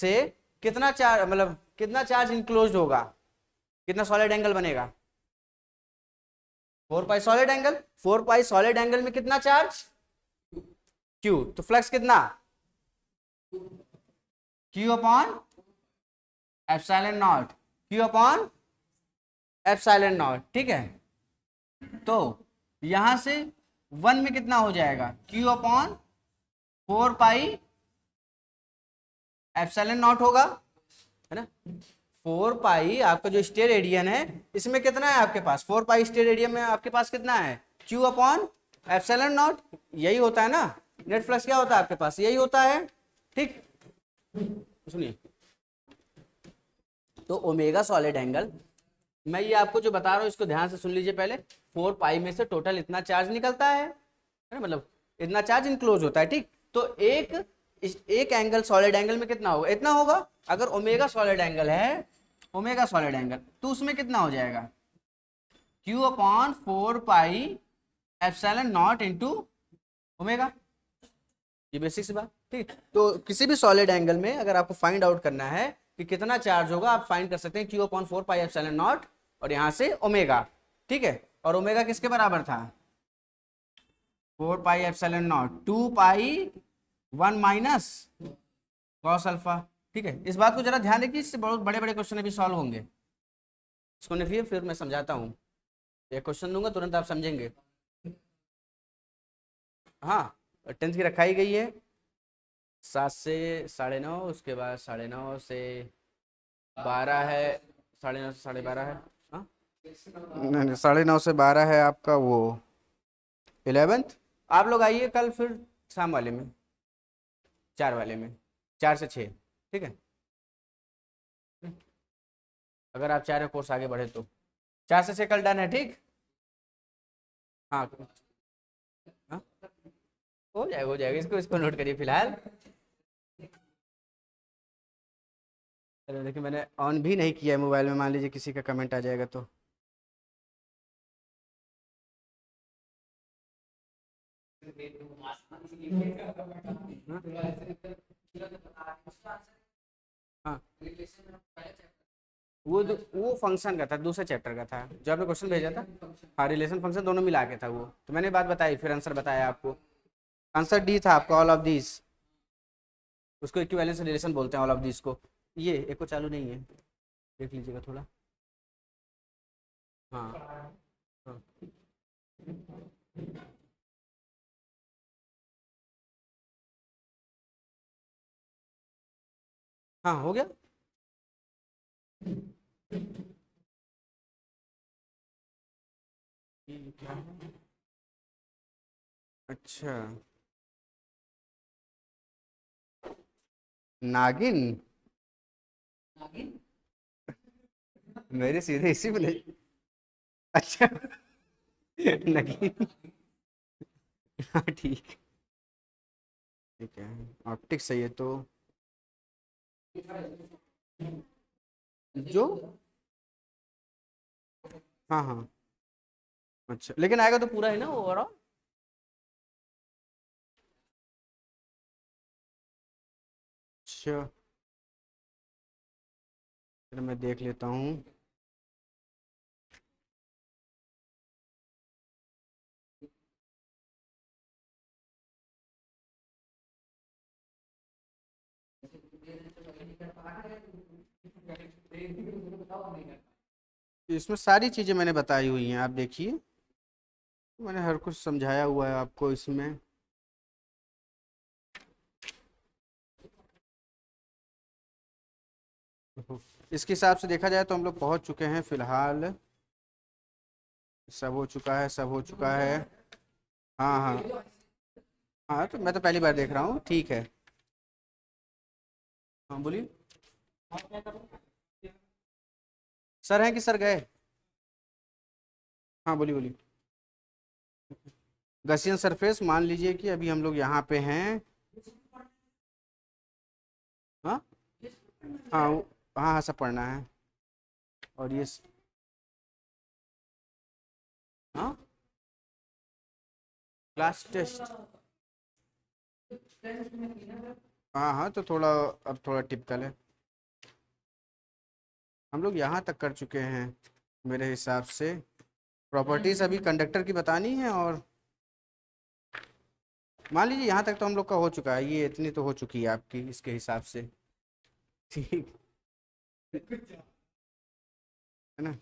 से कितना चार्ज, मतलब कितना चार्ज इंक्लोज होगा, कितना सॉलिड एंगल बनेगा? 4 पाई सॉलिड एंगल, 4 पाई सॉलिड एंगल में कितना चार्ज? क्यू, तो फ्लक्स कितना? Q upon epsilon not, Q upon epsilon not, ठीक है। तो यहां से 1 में कितना हो जाएगा? Q upon 4 pi epsilon not होगा, है ना। 4 पाई आपका जो स्टेयर रेडियन है, इसमें कितना है आपके पास? 4 पाई स्टेयर रेडियन में आपके पास कितना है? क्यू अपॉन एप्सिलॉन नॉट, यही होता है ना। नेट फ्लक्स क्या होता है आपके पास? यही होता है, ठीक। सुनिए, तो ओमेगा सॉलिड एंगल, मैं ये आपको जो बता रहा हूँ इसको ध्यान से सुन लीजिए पहले। 4 पाई में से टोटल इतना चार्ज निकलता है ना, मतलब इतना चार्ज इनक्लोज होता है, ठीक। तो एक एंगल सॉलिड एंगल में कितना होगा? इतना होगा। अगर ओमेगा सॉलिड एंगल है, ओमेगा सॉलिड एंगल, तो उसमें कितना हो जाएगा? Q upon 4 pi epsilon not into omega, ये बेसिक सी बात, ठीक। तो किसी भी सॉलिड एंगल में अगर आपको फाइंड आउट करना है कि कितना चार्ज होगा, आप फाइंड कर सकते हैं Q upon 4 pi epsilon not और यहां से ओमेगा, ठीक है। और ओमेगा किसके बराबर था? 4 pi epsilon not 2 pi 1 minus cos alpha, ठीक है। इस बात को जरा ध्यान रखिए, इससे बहुत बड़े बड़े क्वेश्चन अभी सॉल्व होंगे। इसको लिखिए, फिर मैं समझाता हूँ। एक क्वेश्चन दूंगा, तुरंत आप समझेंगे। हाँ, 10th की रखाई गई है 7 से 9:30, उसके बाद 9:30 से 12 है, 9:30 से 12:30 है। हाँ, नहीं, 9:30 से 12 है आपका वो 11th। आप लोग आइए कल फिर शाम वाले में, 4 वाले में, 4 से 6, ठीक है। अगर आप चाह रहे हो कोर्स आगे बढ़े तो 4 से 6 कल डन है, ठीक। हाँ हाँ, हो जाएगा हो जाएगा, इसको इसको नोट करिए फिलहाल। अरे देखिए, मैंने ऑन भी नहीं किया है मोबाइल में, मान लीजिए किसी का कमेंट आ जाएगा तो। हाँ, वो फंक्शन का था, दूसरे चैप्टर का था जो आपने क्वेश्चन भेजा था। हाँ, रिलेशन फंक्शन दोनों मिला के था वो, तो मैंने बात बताई फिर आंसर बताया आपको। आंसर डी था आपका, ऑल ऑफ दिस। उसको इक्विवेलेंस रिलेशन बोलते हैं, ऑल ऑफ दिस को। ये एक को चालू नहीं है, देख लीजिएगा थोड़ा। हाँ हाँ हाँ, हो गया। ये क्या है? अच्छा, नागिन। मेरे सीधे इसी में नहीं। अच्छा, नागिन। हाँ ठीक, ठीक है। ऑप्टिक्स सही है तो जो, हाँ हाँ, अच्छा, लेकिन आएगा तो पूरा है ना ओवरऑल। अच्छा, फिर मैं देख लेता हूँ। इसमें सारी चीजें मैंने बताई हुई हैं, आप देखिए, मैंने हर कुछ समझाया हुआ है आपको इसमें। इसके हिसाब से देखा जाए तो हम लोग पहुंच चुके हैं फिलहाल। सब हो चुका है, सब हो चुका है। हाँ हाँ हाँ, तो मैं तो पहली बार देख रहा हूँ, ठीक है। हाँ बोलिए। सर हैं कि सर गए? हाँ बोलिए बोलिए। गसियन सरफेस, मान लीजिए कि अभी हम लोग यहाँ पे हैं। हाँ हाँ हाँ हाँ, सब पढ़ना है। और ये हाँ, क्लास टेस्ट। हाँ हाँ, तो थोड़ा अब थोड़ा टिपिकल है। हम लोग यहाँ तक कर चुके हैं मेरे हिसाब से। प्रॉपर्टीज अभी कंडक्टर की बतानी है, और मान लीजिए यहाँ तक तो हम लोग का हो चुका है, ये इतनी तो हो चुकी है आपकी इसके हिसाब से। ठीक है ना।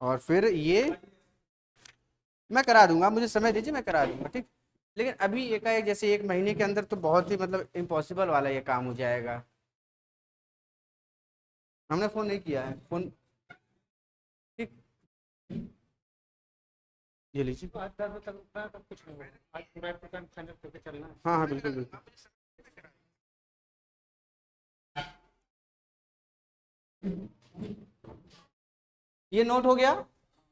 और फिर ये मैं करा दूंगा, मुझे समय दीजिए, मैं करा दूंगा, ठीक। लेकिन अभी एकाएक जैसे एक महीने के अंदर तो बहुत ही मतलब इम्पॉसिबल वाला ये काम हो जाएगा। हमने फ़ोन नहीं किया है, फ़ोन। ठीक, ये लीजिए। आज 10 बजे तक रुकना है, तब कुछ नहीं होगा। आज पूरा प्लान फाइनल करके चलना है। हाँ हाँ, बिल्कुल बिल्कुल। ये नोट हो गया।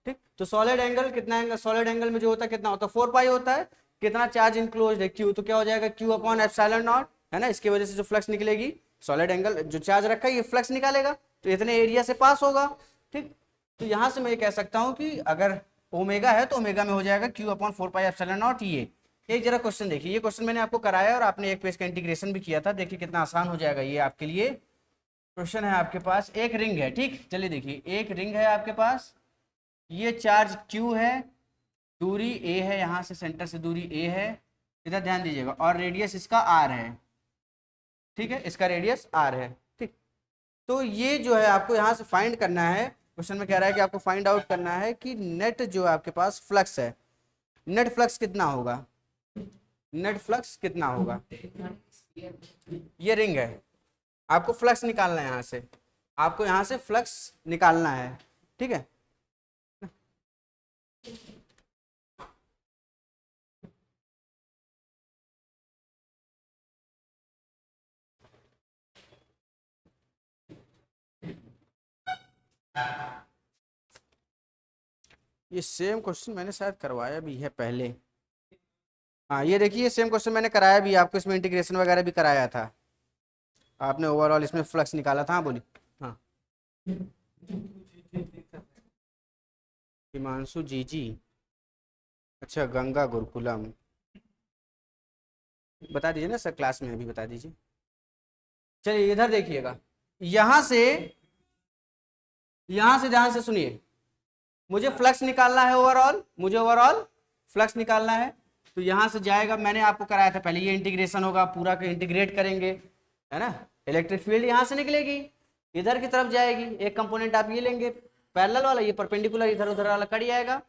ठीक, तो सॉलिड एंगल कितना, एंगल सॉलिड एंगल में जो होता है कितना होता है, 4 पाई होता है। कितना चार्ज इनक्लोज है, क्यू, तो क्या हो जाएगा, क्यू अपॉन एप्सिलॉन नॉट, है ना। इसकी वजह से जो फ्लक्स निकलेगी, सॉलिड एंगल जो चार्ज रखा है ये फ्लक्स निकालेगा, तो इतने एरिया से पास होगा। ठीक, तो यहां से मैं ये कह सकता हूं कि अगर ओमेगा है तो ओमेगा में हो जाएगा Q upon 4 pi epsilon not. ये एक जरा क्वेश्चन देखिए, ये क्वेश्चन मैंने आपको कराया और आपने एक पेज का इंटीग्रेशन भी किया था, देखिए कितना आसान हो जाएगा ये आपके लिए। क्वेश्चन है आपके पास, एक रिंग है, ठीक, चलिए देखिए, एक रिंग है आपके पास, ये चार्ज Q है, दूरी A है, यहाँ से सेंटर से दूरी A है, इधर ध्यान दीजिएगा, और रेडियस इसका R है। ठीक है, इसका रेडियस R है। ठीक, तो ये जो है आपको यहाँ से फाइंड करना है। क्वेश्चन में कह रहा है कि आपको फाइंड आउट करना है कि नेट जो आपके पास फ्लक्स है, नेट फ्लक्स कितना होगा, नेट फ्लक्स कितना होगा। ये रिंग है, आपको फ्लक्स निकालना है यहाँ से, आपको यहाँ से फ्लक्स निकालना है। ठीक है, ये सेम क्वेश्चन मैंने शायद करवाया भी है पहले। हाँ, ये देखिए सेम क्वेश्चन मैंने कराया भी, आपको इसमें इंटीग्रेशन वगैरह भी कराया था, आपने ओवरऑल इसमें फ्लक्स निकाला था। हाँ बोली। हाँ, हिमांशु जी जी, अच्छा, गंगा गुरुकुलम, बता दीजिए ना सर, क्लास में अभी बता दीजिए। चलिए इधर देखिएगा, यहाँ से, यहाँ से ध्यान से सुनिए, मुझे फ्लक्स निकालना है ओवरऑल, मुझे ओवरऑल फ्लक्स निकालना है। तो यहाँ से जाएगा, मैंने आपको कराया था पहले, ये इंटीग्रेशन होगा, पूरा का इंटीग्रेट करेंगे, है ना। इलेक्ट्रिक फील्ड यहाँ से निकलेगी, इधर की तरफ जाएगी, एक कंपोनेंट आप ये लेंगे पैरेलल वाला, ये परपेंडिकुलर इधर उधर वाला कट जाएगा।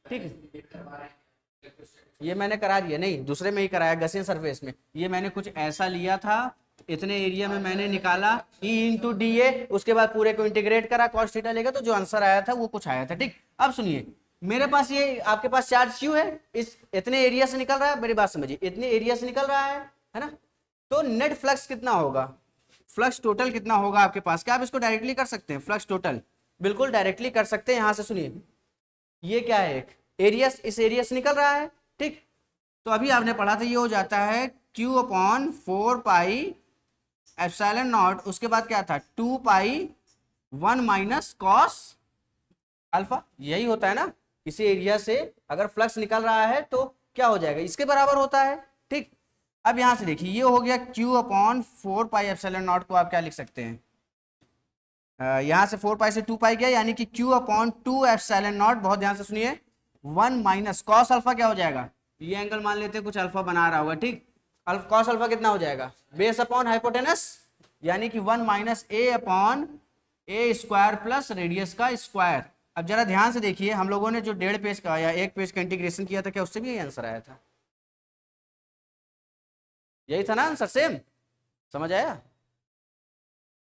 ठीक है, ये मैंने करा दिया, नहीं दूसरे में ही कराया, गसियन सरफेस में, ये मैंने कुछ ऐसा लिया था, इतने एरिया में मैंने निकाला E इंटू डी ए, उसके बाद पूरे को इंटीग्रेट करा, कॉस थीटा लेगा, तो जो आंसर आया था वो कुछ आया था। ठीक, अब सुनिए, मेरे पास ये आपके पास चार्ज क्यू है, इस इतने एरिया से निकल रहा है, मेरी बात समझिए, इतने एरिया से निकल रहा है ना। तो नेट फ्लक्स कितना होगा, फ्लक्स टोटल कितना होगा आपके पास, क्या आप इसको डायरेक्टली कर सकते हैं, फ्लक्स टोटल बिल्कुल डायरेक्टली कर सकते हैं। यहां से सुनिए, ये क्या है, एक एरिया, इस एरिया से निकल रहा है। ठीक, तो अभी आपने पढ़ा था, ये हो जाता है Q upon 4 pi epsilon not, उसके बाद क्या था 2 पाई 1 माइनस कॉस अल्फा, यही होता है ना। किसी एरिया से अगर फ्लक्स निकल रहा है तो क्या हो जाएगा, इसके बराबर होता है। ठीक, अब यहां से देखिए, ये हो गया Q upon 4 pi epsilon not, को आप क्या लिख सकते हैं, यहां से 4 पाई से 2 पाई गया, यानी कि Q अपॉन 2 एप्सिलॉन नॉट, बहुत ध्यान से सुनिए, 1 माइनस कॉस अल्फा, क्या हो जाएगा, ये एंगल मान लेते हैं कुछ अल्फा बना रहा होगा। ठीक, कॉस अल्फा कितना हो जाएगा, बेस अपॉन हाइपोटेनस, यानी कि 1 माइनस ए अपॉन ए स्क्वायर प्लस रेडियस का स्क्वायर। अब जरा ध्यान से देखिए, हम लोगों ने जो 1.5 पेज का या 1 पेज का इंटीग्रेशन किया था, क्या उससे भी यही आंसर आया था, यही था ना आंसर, सेम, समझ आया,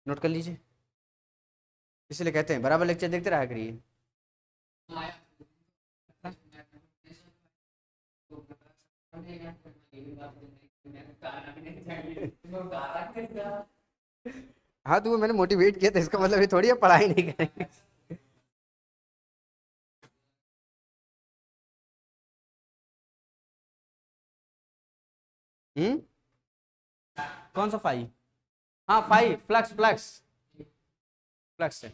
नोट कर लीजिए, इसलिए कहते हैं बराबर लेक्चर देखते रहा करिए। हाँ, तो वो मैंने मोटिवेट किया था, इसका मतलब ये थोड़ी है पढ़ाई नहीं करेंगे। कौन सा फाई, हाँ फाई, फ्लक्स फ्लक्स फ्लक्स है।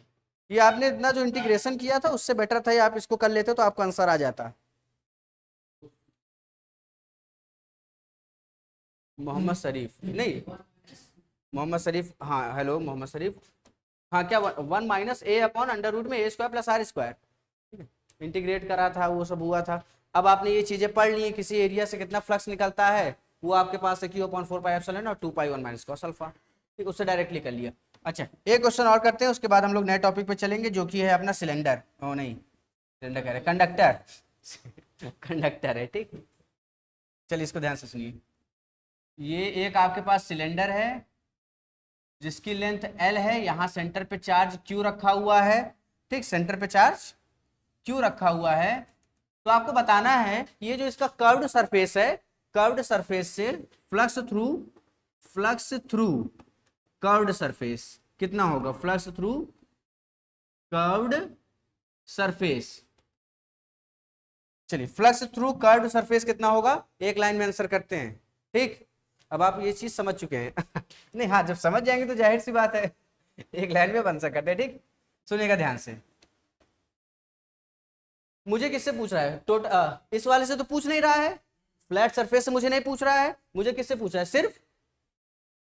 ये आपने इतना जो इंटीग्रेशन किया था उससे बेटर था, ये आप इसको कर लेते तो आपका आंसर आ जाता। मोहम्मद शरीफ नहीं, मोहम्मद शरीफ, हाँ हेलो मोहम्मद शरीफ। हाँ क्या, 1 - a/√में a² + r²। ठीक है, इंटीग्रेट करा था, वो सब हुआ था। अब आपने ये चीजें पढ़ ली हैं, किसी एरिया से कितना फ्लक्स निकलता है वो आपके पास है Q/4πε और 2π1 - cos α। ठीक, उससे डायरेक्टली कर लिया। अच्छा, एक क्वेश्चन और करते हैं, उसके बाद हम लोग नए टॉपिक पे चलेंगे, जो कि है अपना सिलेंडर, ओ नहीं सिलेंडर कह रहे, कंडक्टर कंडक्टर है। ठीक, चलिए इसको ध्यान से सुनिए। ये एक आपके पास सिलेंडर है जिसकी लेंथ L है, यहाँ सेंटर पे चार्ज Q रखा हुआ है। ठीक, सेंटर पे चार्ज Q रखा हुआ है। तो आपको बताना है ये जो इसका कर्व्ड सरफेस है, कर्व्ड सरफेस से फ्लक्स थ्रू कर्व्ड सरफेस कितना होगा, फ्लक्स थ्रू कर्व्ड सरफेस। चलिए, फ्लक्स थ्रू कर्व्ड सरफेस कितना होगा, एक लाइन में आंसर करते हैं। ठीक, अब आप ये चीज समझ चुके हैं नहीं, हाँ जब समझ जाएंगे तो जाहिर सी बात है एक लाइन में आंसर करते हैं। ठीक, सुनिएगा ध्यान से। मुझे किससे पूछ रहा है, इस वाले से तो पूछ नहीं रहा है, फ्लैट सरफेस से मुझे नहीं पूछ रहा है, मुझे किससे पूछ रहा है, सिर्फ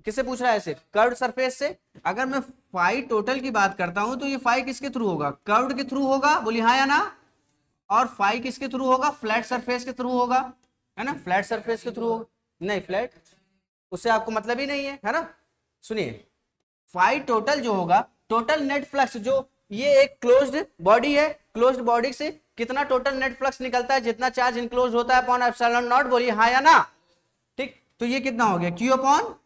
किससे पूछ रहा है, सिर्फ कर्व्ड सरफेस से। अगर मैं फाई टोटल की बात करता हूं तो ये फाई किसके थ्रू होगा, कर्व्ड के थ्रू होगा, बोलिए हाँ या ना। और फाई किसके थ्रू होगा, फ्लैट सरफेस के थ्रू होगा, है ना, फ्लैट सरफेस के थ्रू होगा। नहीं, फ्लैट उससे आपको मतलब ही नहीं है ना। सुनिए, फाई टोटल जो होगा, टोटल नेट फ्लक्स, जो ये एक क्लोज्ड बॉडी है, क्लोज्ड बॉडी से कितना टोटल नेट फ्लक्स निकलता है, जितना चार्ज इनक्लोज होता है अपॉन एप्सिलॉन नॉट, बोलिए हाँ या ना। ठीक, तो ये कितना हो गया, Q/ε0।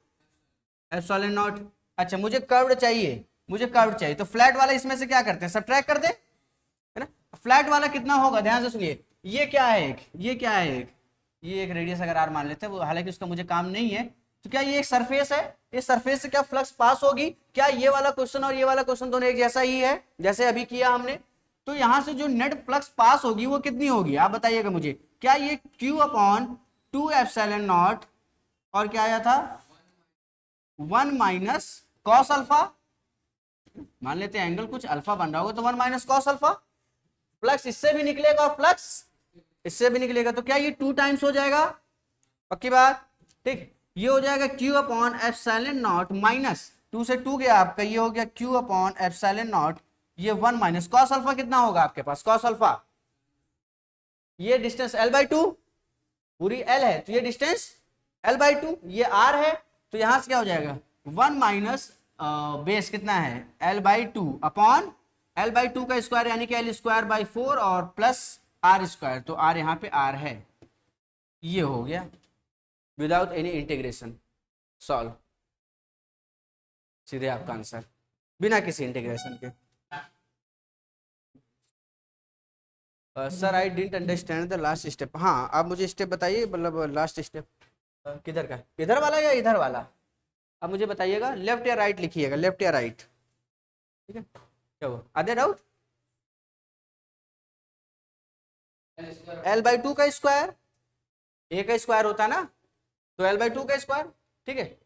अच्छा, मुझे कर्व्ड चाहिए, मुझे कर्व्ड चाहिए, तो फ्लैट वाला इसमें से क्या करते हैं, सब्ट्रैक्ट कर दे, है ना। फ्लैट वाला कितना होगा, ध्यान से सुनिए, ये क्या है एक, ये क्या है एक, ये एक रेडियस अगर आर मान लेते हैं, वो हालांकि उसका मुझे काम नहीं है। तो क्या ये एक सरफेस है, इस सरफेस से क्या फ्लक्स पास होगी, क्या ये वाला क्वेश्चन और ये वाला क्वेश्चन दोनों एक जैसा ही है, जैसे अभी किया हमने। तो यहां से जो नेट फ्लक्स पास होगी वो कितनी होगी, आप बताइएगा मुझे, क्या ये Q/2ε0 और क्या आया था 1 - cos α। मान लेते हैं एंगल कुछ अल्फा बन रहा होगा, तो 1 - cos α। फ्लक्स इससे भी निकलेगा और फ्लक्स इससे भी निकलेगा, तो क्या ये 2 टाइम्स हो जाएगा, पक्की बात। ठीक, ये हो जाएगा Q/ε0 माइनस 2 से 2 गया आपका, ये हो गया Q/ε0, ये 1 - cos α कितना होगा आपके पास, cos α। ये डिस्टेंस L/2, पूरी L है तो ये डिस्टेंस L/2, ये R है, तो यहां से क्या हो जाएगा 1 माइनस बेस कितना है L/2 अपॉन L/2 का स्क्वायर यानी कि L²/4 और प्लस R², तो R यहाँ पे R है। ये हो गया विदाउट एनी इंटीग्रेशन, सॉल्व, सीधे आपका आंसर बिना किसी इंटीग्रेशन के। Sir I didn't understand the last step. हाँ, आप मुझे स्टेप बताइए, मतलब लास्ट स्टेप किधर का, इधर वाला या इधर वाला, अब मुझे बताइएगा, लेफ्ट या राइट लिखिएगा, लेफ्ट या राइट। ठीक है, क्या वो आधे डाउट, L/2 का स्क्वायर, ए का स्क्वायर होता है ना, तो L/2 का स्क्वायर। ठीक है,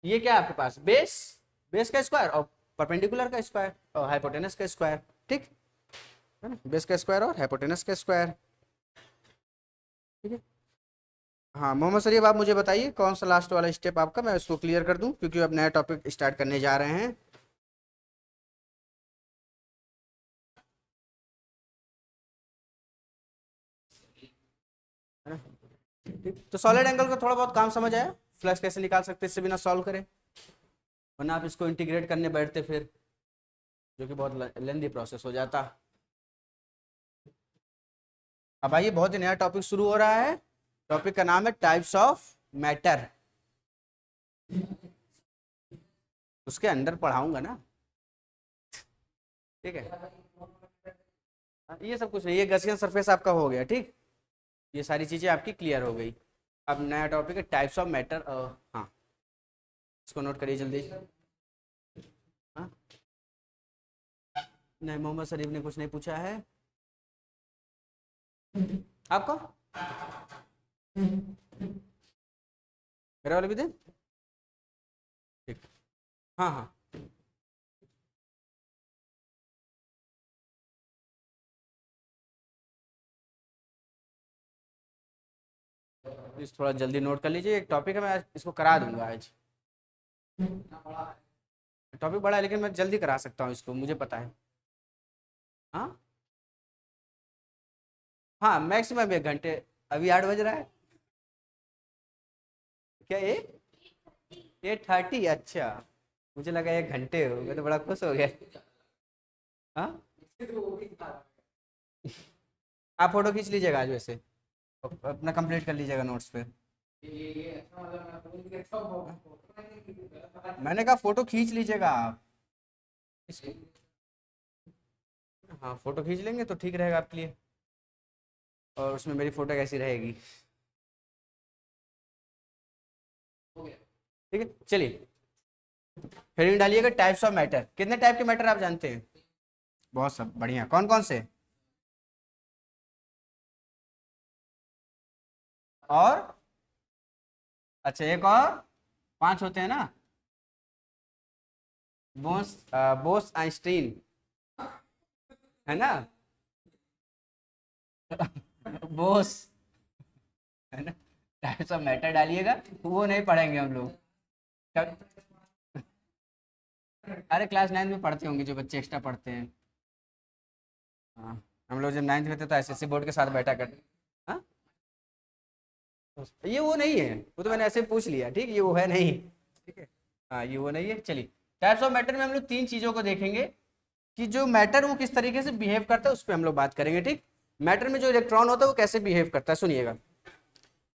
ये क्या है आपके पास, बेस, बेस का स्क्वायर और परपेंडिकुलर का स्क्वायर और हाइपोटेनस का स्क्वायर। ठीक है ना, बेस का स्क्वायर और हाइपोटेनस का स्क्वायर। ठीक है, हाँ मोहम्मद शरीफ, आप मुझे बताइए कौन सा लास्ट वाला स्टेप आपका, मैं उसको क्लियर कर दूं, क्योंकि अब नया टॉपिक स्टार्ट करने जा रहे हैं। है ना, ठीक, तो सॉलिड एंगल का थोड़ा बहुत काम समझ आया, फ्लक्स कैसे निकाल सकते इससे बिना सॉल्व करें, वरना आप इसको इंटीग्रेट करने बैठते फिर, जो कि बहुत लेंदी प्रोसेस हो जाता। अब आइए, बहुत ही नया टॉपिक शुरू हो रहा है, टॉपिक का नाम है टाइप्स ऑफ मैटर, उसके अंदर पढ़ाऊंगा ना। ठीक है, ये सब कुछ नहीं, ये गसियन सरफेस आपका हो गया। ठीक, ये सारी चीजें आपकी क्लियर हो गई। अब नया टॉपिक है टाइप्स ऑफ मैटर। हाँ, इसको नोट करिए जल्दी। हाँ, नहीं मोहम्मद शरीफ ने कुछ नहीं पूछा है आपको, मेरा वाला भी दे। ठीक, हाँ हाँ, प्लीज थोड़ा जल्दी नोट कर लीजिए, एक टॉपिक है, मैं आज इसको करा दूंगा आज। टॉपिक बड़ा है लेकिन मैं जल्दी करा सकता हूँ इसको, मुझे पता है। हाँ हाँ, मैक्सिमम 1 घंटे। अभी 8 बज रहा है क्या? 8:30? अच्छा, मुझे लगा 1 घंटे हो गए तो बड़ा खुश हो गया। हाँ, आप फोटो खींच लीजिएगा आज वैसे, अपना कंप्लीट कर लीजिएगा नोट्स पे। मैंने कहा फोटो खींच लीजिएगा आप इसको। हाँ, फोटो खींच लेंगे तो ठीक रहेगा आपके लिए, और उसमें मेरी फोटो कैसी रहेगी। ठीक है, चलिए हेडिंग डालिएगा टाइप्स ऑफ मैटर। कितने टाइप के मैटर आप जानते हैं? बहुत सब बढ़िया, कौन कौन से? और अच्छा, एक और 5 होते हैं ना? बोस बोस आइंस्टीन, है ना? बोस, है ना? टाइप्स ऑफ मैटर डालिएगा, वो नहीं पढ़ेंगे हम लोग। कब- अरे क्लास 9 में पढ़ते होंगे जो बच्चे एक्स्ट्रा पढ़ते हैं। हाँ, हम लोग जब 9th में थे तो एसएससी बोर्ड के साथ बैठा करते। हाँ, ये वो नहीं है, वो तो मैंने ऐसे पूछ लिया, ठीक, ये वो है नहीं। ठीक है, हाँ ये वो नहीं है। चलिए, टाइप्स ऑफ मैटर में हम लोग 3 चीज़ों को देखेंगे कि जो मैटर वो किस तरीके से बिहेव करता है, उस पर हम लोग बात करेंगे। ठीक, मैटर में जो इलेक्ट्रॉन होता है वो कैसे बिहेव करता है, सुनिएगा।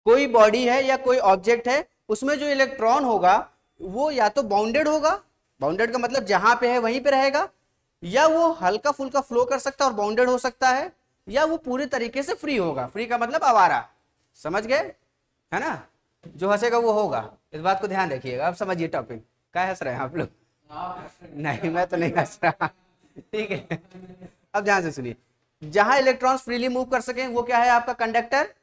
कोई बॉडी है या कोई ऑब्जेक्ट है, उसमें जो इलेक्ट्रॉन होगा वो या तो बाउंडेड होगा, बाउंडेड का मतलब जहां पे है वहीं पे रहेगा, या वो हल्का फुल्का फ्लो कर सकता है और बाउंडेड हो सकता है, या वो पूरे तरीके से फ्री होगा। फ्री का मतलब आवारा, समझ गए, है ना? जो हंसेगा वो होगा, इस बात को ध्यान रखिएगा। आप समझिए टॉपिक। क्या हंस रहे हैं आप लोग? नहीं, मैं तो नहीं हंस रहा। ठीक है, अब ध्यान से सुनिए। जहां इलेक्ट्रॉन्स फ्रीली मूव कर सके वो क्या है? आपका कंडक्टर।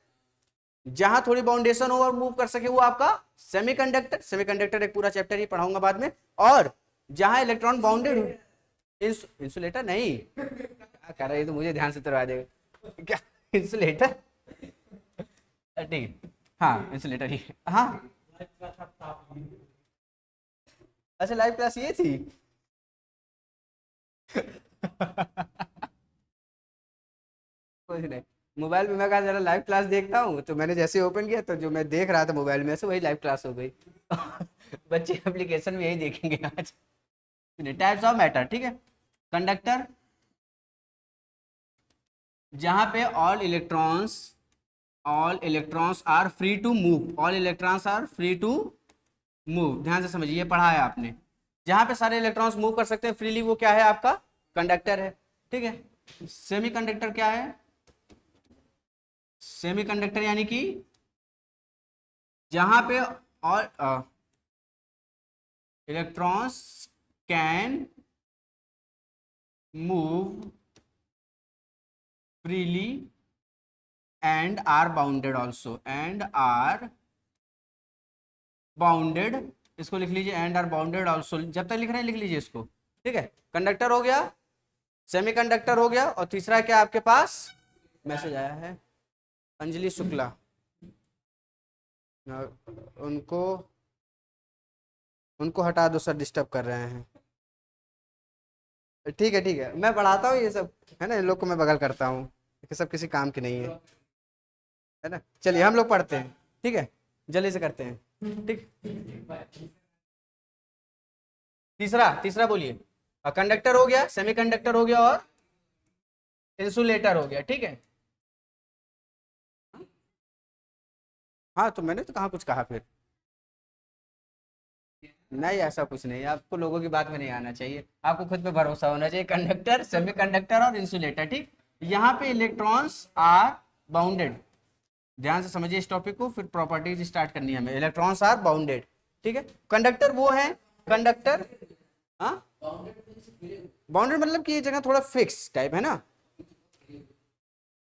जहां थोड़ी बाउंडेशन हो और मूव कर सके वो आपका सेमीकंडक्टर। सेमीकंडक्टर एक पूरा चैप्टर ही पढ़ाऊंगा बाद में। और जहां इलेक्ट्रॉन बाउंडेड हो, इंसुलेटर नहीं, क्या कर रहे हैं, तो मुझे ध्यान से करवा देगा क्या? इंसुलेटर, ठीक है, हाँ इंसुलेटर ही। हाँ, अच्छा लाइव क्लास ये थी। कुछ नहीं, मोबाइल में मैं कहा जरा लाइव क्लास देखता हूँ, तो मैंने जैसे ओपन किया तो जो मैं देख रहा था मोबाइल में से वही लाइव क्लास हो गई। बच्चे एप्लीकेशन में यही देखेंगे आज। टाइप्स ऑफ मैटर, ठीक है। कंडक्टर, जहां पे all electrons are free to move, all electrons are free to move, ध्यान से समझिए, ये पढ़ा है आपने। जहां पे सारे इलेक्ट्रॉन्स मूव कर सकते हैं फ्रीली वो क्या है? आपका कंडक्टर है। ठीक है, सेमीकंडक्टर क्या है? सेमीकंडक्टर यानी कि जहां पे और electrons can move freely and are bounded also, and are bounded, इसको लिख लीजिए, एंड आर बाउंडेड ऑल्सो। जब तक लिख रहे हैं लिख लीजिए इसको। ठीक है, कंडक्टर हो गया, सेमीकंडक्टर हो गया, और तीसरा क्या आपके पास? मैसेज आया है, अंजलि शुक्ला, उनको उनको हटा दो सर, डिस्टर्ब कर रहे हैं। ठीक है ठीक है, मैं पढ़ाता हूँ ये सब, है ना? इन लोग को मैं बगल करता हूँ, ये सब किसी काम के नहीं है ना? चलिए हम लोग पढ़ते हैं, ठीक है, जल्दी से करते हैं। ठीक, तीसरा तीसरा बोलिए। कंडक्टर हो गया, सेमीकंडक्टर हो गया, और इंसुलेटर हो गया। ठीक है, हाँ तो मैंने तो कहाँ कुछ कहा फिर? नहीं, ऐसा कुछ नहीं, आपको लोगों की बात में नहीं आना चाहिए, आपको खुद पे भरोसा होना चाहिए। कंडक्टर, सेमीकंडक्टर और इंसुलेटर, ठीक। यहाँ पे इलेक्ट्रॉन्स आर बाउंडेड, ध्यान से समझिए इस टॉपिक को, फिर प्रॉपर्टीज स्टार्ट करनी है हमें। इलेक्ट्रॉन्स आर बाउंडेड, ठीक है। कंडक्टर वो है, कंडक्टर, हाँ बाउंडेड मतलब कि ये जगह थोड़ा फिक्स टाइप है ना,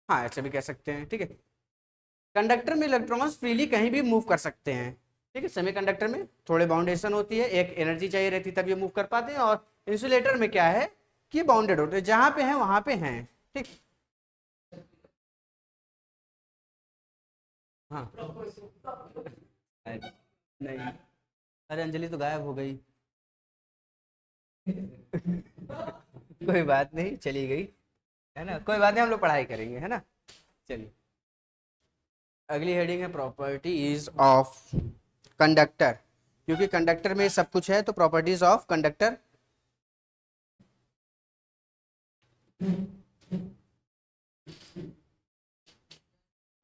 हाँ ऐसे भी कह सकते हैं, ठीक है। कंडक्टर में इलेक्ट्रॉन्स फ्रीली कहीं भी मूव कर सकते हैं, ठीक है। सेमीकंडक्टर में थोड़े बाउंडेशन होती है, एक एनर्जी चाहिए रहती है तब ये मूव कर पाते हैं, और इंसुलेटर में क्या है कि बाउंडेड होते हैं, जहां पे हैं वहां पे हैं, ठीक। हाँ नहीं, अरे अंजलि तो गायब हो गई। कोई बात नहीं, चली गई, है ना, कोई बात नहीं, हम लोग पढ़ाई करेंगे, है ना। चलिए, अगली हेडिंग है प्रॉपर्टीज ऑफ कंडक्टर। क्योंकि कंडक्टर में सब कुछ है तो प्रॉपर्टीज ऑफ कंडक्टर।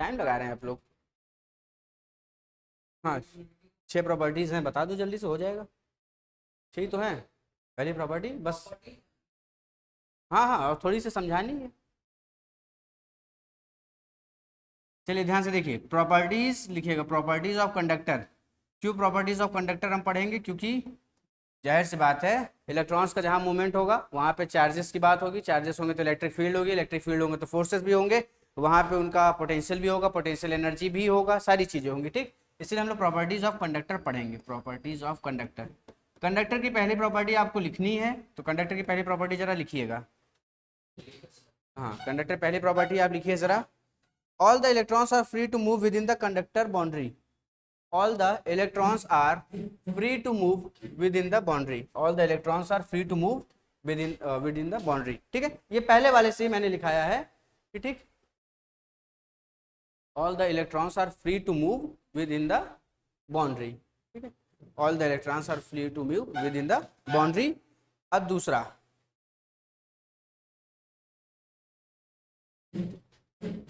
टाइम लगा रहे हैं आप लोग। हाँ, 6 प्रॉपर्टीज हैं, बता दो जल्दी से हो जाएगा। 6 तो हैं। पहली प्रॉपर्टी बस। हाँ हाँ, और थोड़ी सी समझानी है। चलिए ध्यान से देखिए, प्रॉपर्टीज लिखिएगा, प्रॉपर्टीज ऑफ कंडक्टर। क्यों प्रॉपर्टीज ऑफ कंडक्टर हम पढ़ेंगे? क्योंकि जाहिर सी बात है, इलेक्ट्रॉन्स का जहां मूवमेंट होगा वहां पे चार्जेस की बात होगी, चार्जेस होंगे तो इलेक्ट्रिक फील्ड होगी, इलेक्ट्रिक फील्ड होंगे तो फोर्सेस भी होंगे, वहां पे उनका पोटेंशियल भी होगा, पोटेंशियल एनर्जी भी होगा, सारी चीजें होंगी, ठीक। इसलिए हम लोग प्रॉपर्टीज ऑफ कंडक्टर पढ़ेंगे, प्रॉपर्टीज ऑफ कंडक्टर। कंडक्टर की पहली प्रॉपर्टी आपको लिखनी है, तो कंडक्टर की पहली प्रॉपर्टी जरा लिखिएगा। हाँ, कंडक्टर पहली प्रॉपर्टी आप लिखिए जरा। All the electrons are free to move within the conductor boundary. all the electrons are free to move within the boundary, all the electrons are free to move within the boundary, ठीक है। ये पहले वाले से ही मैंने लिखाया है कि ठीक, all the electrons are free to move within the boundary, ठीक है, all the electrons are free to move within the boundary। अब दूसरा,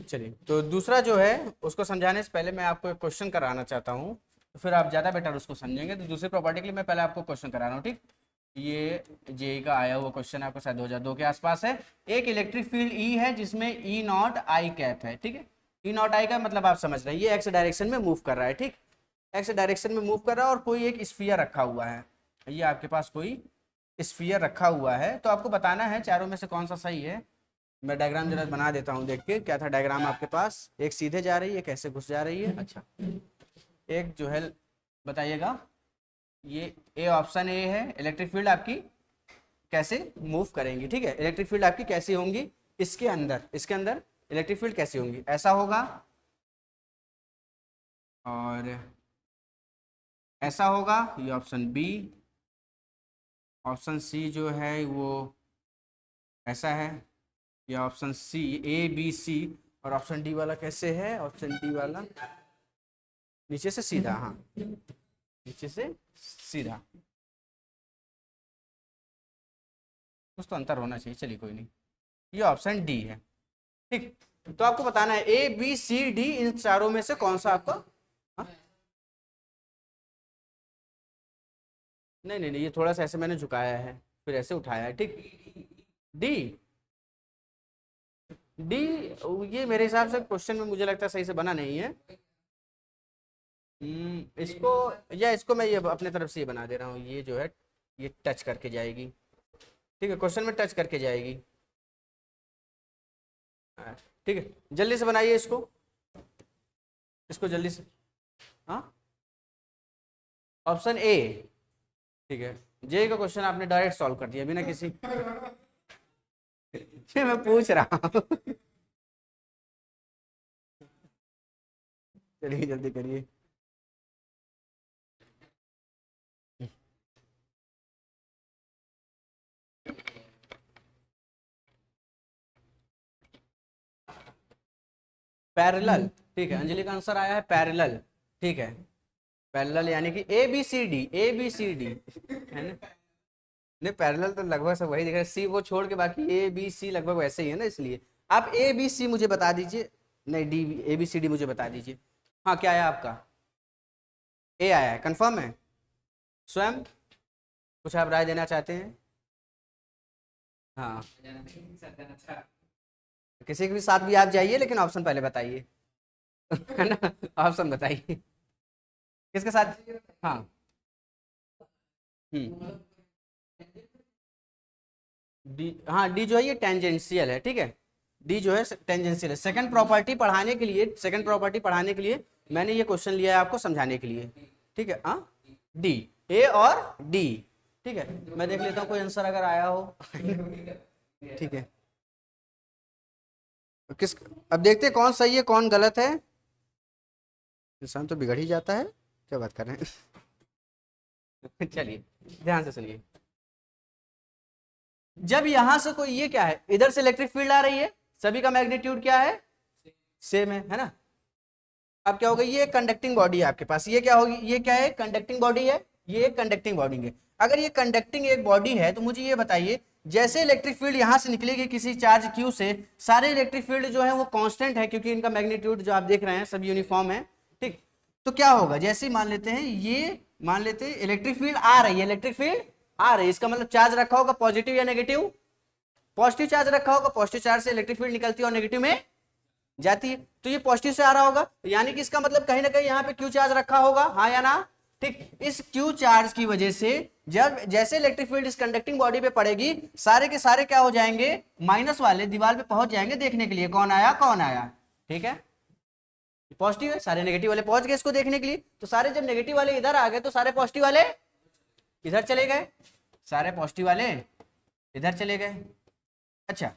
चलिए, तो दूसरा जो है उसको समझाने से पहले मैं आपको एक क्वेश्चन कराना चाहता हूँ, तो फिर आप ज़्यादा बेटर उसको समझेंगे। तो दूसरी प्रॉपर्टी के लिए मैं पहले आपको क्वेश्चन करा रहा हूँ, ठीक। ये जेई का आया हुआ क्वेश्चन आपको शायद 2002 के आसपास है। एक इलेक्ट्रिक फील्ड ई है जिसमें ई नॉट आई कैप है, ठीक है। ई नॉट आई का मतलब आप समझ रहे हैं, ये एक्स डायरेक्शन में मूव कर रहा है, ठीक। एक्स डायरेक्शन में मूव कर रहा है और कोई एक स्फीयर रखा हुआ है, ये आपके पास कोई स्फीयर रखा हुआ है, तो आपको बताना है चारों में से कौन सा सही है। मैं डायग्राम जरा बना देता हूँ, देख के क्या था डायग्राम आपके पास। एक सीधे जा रही है, कैसे घुस जा रही है, अच्छा। एक जो है बताइएगा, ये ए ऑप्शन ए है, इलेक्ट्रिक फील्ड आपकी कैसे मूव करेंगी, ठीक है। इलेक्ट्रिक फील्ड आपकी कैसी होंगी, इसके अंदर इलेक्ट्रिक फील्ड कैसी होंगी, ऐसा होगा और ऐसा होगा, ये ऑप्शन बी। ऑप्शन सी जो है वो ऐसा है, या ऑप्शन सी, ए बी सी। और ऑप्शन डी वाला कैसे है, ऑप्शन डी वाला नीचे से सीधा, हाँ नीचे से सीधा, कुछ तो अंतर होना चाहिए, चलिए कोई नहीं। ये ऑप्शन डी है, ठीक। तो आपको बताना है ए बी सी डी, इन चारों में से कौन सा आपका, हाँ? नहीं नहीं नहीं, ये थोड़ा सा ऐसे मैंने झुकाया है, फिर ऐसे उठाया है, ठीक। डी, डी, ये मेरे हिसाब से क्वेश्चन में मुझे लगता है सही से बना नहीं है। इसको, या इसको मैं ये अपने तरफ से ये बना दे रहा हूँ, ये जो है ये टच करके जाएगी, ठीक है, क्वेश्चन में टच करके जाएगी, हाँ, ठीक है। जल्दी से बनाइए इसको, इसको जल्दी से, हाँ ऑप्शन ए, ठीक है। जे का क्वेश्चन आपने डायरेक्ट सॉल्व कर दिया बिना किसी ये मैं पूछ रहा हूँ चलिए जल्दी करिए। पैरेलल, ठीक है, अंजलि का आंसर आया है पैरेलल, ठीक है। पैरेलल यानी कि A B C D, A B C D है ना। नहीं, पैरेलल तो लगभग सब वही दिख रहा है, सी वो छोड़ के बाकी ए बी सी लगभग वैसे ही है ना, इसलिए आप ए बी सी मुझे बता दीजिए। नहीं, D, A B C D मुझे बता दीजिए। हाँ, क्या आया आपका, ए आया है, कंफर्म है? स्वयं कुछ आप राय देना चाहते हैं? हाँ, किसी के भी साथ भी आप जाइए, लेकिन ऑप्शन पहले बताइए है ना, ऑप्शन बताइए किसके साथ। हाँ, डी, हाँ डी जो है ये टेंजेंशियल है, ठीक है। डी जो है टेंजेंशियल है। सेकंड प्रॉपर्टी पढ़ाने के लिए, सेकंड प्रॉपर्टी पढ़ाने के लिए मैंने ये क्वेश्चन लिया है आपको समझाने के लिए, ठीक है। हाँ, डी, ए और डी, ठीक है। मैं देख लेता हूँ कोई आंसर अगर आया हो ठीक है। किस, अब देखते हैं कौन सही है कौन गलत है। इंसान तो बिगड़ ही जाता है, क्या बात कर रहे हैं चलिए ध्यान से सुनिए, जब यहां से कोई, ये क्या है, इधर से इलेक्ट्रिक फील्ड आ रही है, सभी का मैग्नीट्यूड क्या है, सेम है ना। अब क्या होगा, ये कंडक्टिंग बॉडी है आपके पास, ये क्या होगी, ये क्या है, कंडक्टिंग बॉडी है, ये एक कंडक्टिंग बॉडी है। अगर ये कंडक्टिंग एक बॉडी है तो मुझे ये बताइए, जैसे इलेक्ट्रिक फील्ड यहां से निकलेगी किसी चार्ज क्यू से, सारे इलेक्ट्रिक फील्ड जो है वो कांस्टेंट है, क्योंकि इनका मैग्नीट्यूड जो आप देख रहे हैं सब यूनिफॉर्म है, ठीक। तो क्या होगा, जैसे ही मान लेते हैं, ये मान लेते हैं इलेक्ट्रिक फील्ड आ रही है, इलेक्ट्रिक फील्ड आ रही है, इसका मतलब चार्ज रखा होगा पॉजिटिव या नेगेटिव, पॉजिटिव चार्ज रखा होगा, पॉजिटिव चार्ज से इलेक्ट्रिक फील्ड निकलती है और नेगेटिव में जाती है, तो ये पॉजिटिव से आ रहा होगा, यानी कि इसका मतलब कहीं ना कहीं यहाँ पे क्यू चार्ज रखा होगा, हाँ या ना, ठीक। इस क्यू चार्ज की वजह से जब जैसे इलेक्ट्रिक फील्ड इस कंडक्टिंग बॉडी पे पड़ेगी, सारे के सारे क्या हो जाएंगे, माइनस वाले दीवार पे पहुंच जाएंगे देखने के लिए कौन आया कौन आया, ठीक है, पॉजिटिव है, सारे नेगेटिव वाले पहुंच गए इसको देखने के लिए, तो सारे जब नेगेटिव वाले इधर आ गए तो सारे पॉजिटिव वाले इधर चले गए, सारे पॉजिटिव वाले इधर चले गए। अच्छा,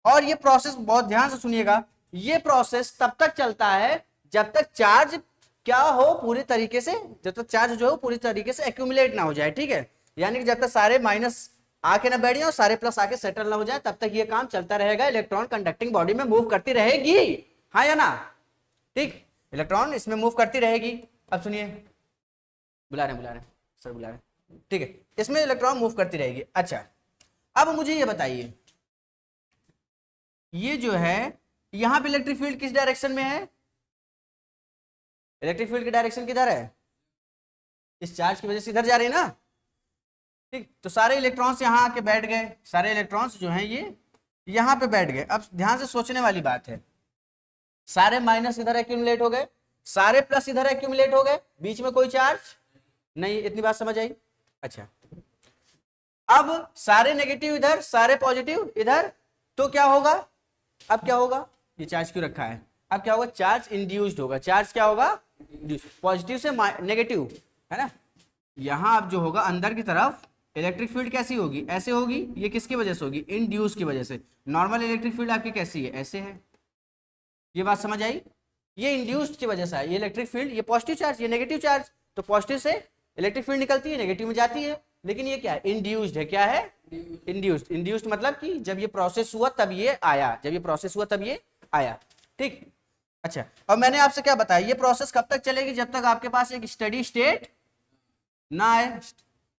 और ये प्रोसेस बहुत ध्यान से सुनिएगा, ये प्रोसेस तब तक चलता है जब तक चार्ज क्या हो पूरी तरीके से, जब तक चार्ज जो है पूरी तरीके से एक्यूमुलेट ना हो जाए, ठीक है, यानी कि जब तक सारे माइनस आके ना बैठ जाए और सारे प्लस आके सेटल ना हो जाए, तब तक ये काम चलता रहेगा, इलेक्ट्रॉन कंडक्टिंग बॉडी में मूव करती रहेगी, हाँ या ना, ठीक, इलेक्ट्रॉन इसमें मूव करती रहेगी। अब सुनिए, बुला रहे सर बुला रहे, ठीक है, इसमें इलेक्ट्रॉन मूव करती रहेगी। अच्छा, अब मुझे ये बताइए, ये जो है यहां पे इलेक्ट्रिक फील्ड किस डायरेक्शन में है, इलेक्ट्रिक फील्ड की डायरेक्शन किधर है, इस चार्ज की वजह से इधर जा रही है ना, ठीक, तो सारे इलेक्ट्रॉन्स यहां आके बैठ गए, सारे इलेक्ट्रॉन्स जो हैं ये यहां पे बैठ गए। अब ध्यान से सोचने वाली बात है, सारे माइनस इधर एक्यूमुलेट हो गए, सारे प्लस इधर एक्यूमुलेट हो गए, बीच में कोई चार्ज नहीं, इतनी बात समझ आई। अच्छा, अब सारे नेगेटिव इधर, सारे पॉजिटिव इधर, तो क्या होगा, अब क्या होगा, ये चार्ज क्यों रखा है, अब क्या होगा, चार्ज इंड्यूस्ड होगा, चार्ज क्या होगा, पॉजिटिव से नेगेटिव, है ना, यहां अब जो होगा अंदर की तरफ इलेक्ट्रिक फील्ड कैसी होगी, ऐसे होगी, ये किसकी वजह से होगी, इंड्यूस की वजह से। नॉर्मल इलेक्ट्रिक फील्ड आपकी कैसी है, ऐसे है, ये बात समझ आई, ये इंड्यूस्ड की वजह से है, ये इलेक्ट्रिक फील्ड, ये पॉजिटिव चार्ज, ये नेगेटिव चार्ज, तो पॉजिटिव से इलेक्ट्रिक फील्ड निकलती है, नेगेटिव में जाती है, लेकिन ये क्या है, इंड्यूस्ड है, क्या है, इंड्यूस्ड। इंड्यूस्ड मतलब कि जब ये प्रोसेस हुआ तब ये आया, जब ये प्रोसेस हुआ तब ये आया, ठीक। अच्छा, और मैंने आपसे क्या बताया, ये प्रोसेस कब तक चलेगी, जब तक आपके पास एक स्टडी स्टेट ना आए,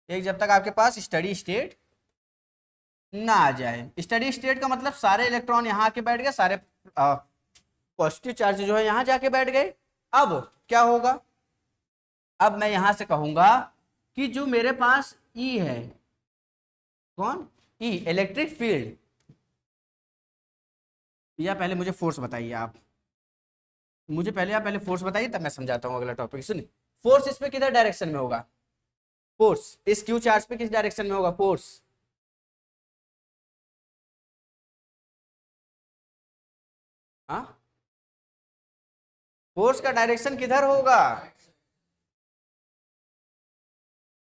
एक जब तक आपके पास स्टडी स्टेट ना आ जाए। स्टडी स्टेट का मतलब सारे इलेक्ट्रॉन यहां आके बैठ गए, सारे पॉजिटिव चार्ज जो है यहां जाके बैठ गए। अब क्या होगा, अब मैं यहां से कहूंगा कि जो मेरे पास ई है, कौन, ई, इलेक्ट्रिक फील्ड, या पहले मुझे फोर्स बताइए आप, मुझे पहले आप पहले फोर्स बताइए तब मैं समझाता हूँ अगला टॉपिक। सुनिए, फोर्स इस पे किधर डायरेक्शन में होगा, फोर्स इस क्यू चार्ज पे किस डायरेक्शन में होगा, फोर्स, हाँ, फोर्स का डायरेक्शन किधर होगा,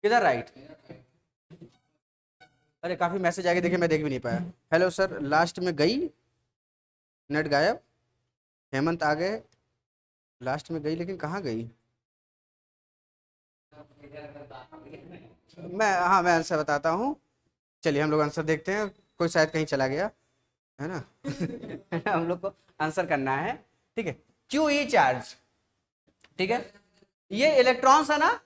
किधर, राइट। अरे काफी मैसेज आ गए, देखिए मैं देख भी नहीं पाया। हेलो सर, लास्ट में गई, नेट गायब, हेमंत आ गए, लास्ट में गई लेकिन कहाँ गई, मैं आंसर बताता हूँ, चलिए हम लोग आंसर देखते हैं, कोई शायद कहीं चला गया है ना हम लोग को आंसर करना है, ठीक है, क्यू ई चार्ज, ठीक है, ये इलेक्ट्रॉन्स है ना,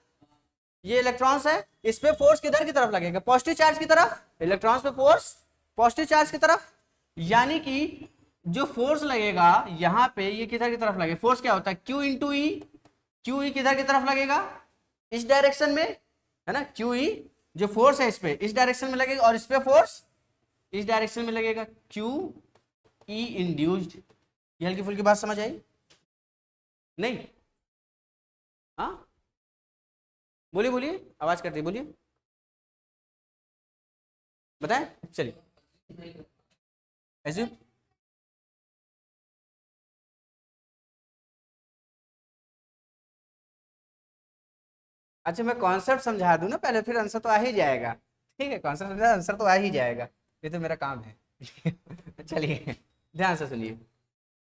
ये इलेक्ट्रॉन्स है, इस पे फोर्स किधर की तरफ लगेगा, पॉजिटिव चार्ज की तरफ, इलेक्ट्रॉन्स पे फोर्स पॉजिटिव चार्ज की तरफ, यानी कि जो फोर्स लगेगा यहां पे ये किधर की तरफ लगेगा, फोर्स क्या होता है, क्यू इंटू ई, क्यू ई किधर की तरफ लगेगा, इस डायरेक्शन में, है ना, क्यू ई जो फोर्स है इस पे इस डायरेक्शन में लगेगा, और इस पे फोर्स इस डायरेक्शन में लगेगा, क्यू ई इंड्यूस्ड। ये हल्की फुल्की बात समझ आई नहीं, हाँ, बोलिए बोलिए, आवाज करती बोलिए, बताएं, चलिए ऐसे, अच्छा मैं कॉन्सेप्ट समझा दूं ना पहले, फिर आंसर तो आ ही जाएगा, ठीक है, कॉन्सेप्ट समझा, आंसर तो आ ही जाएगा, ये तो मेरा काम है चलिए ध्यान से सुनिए,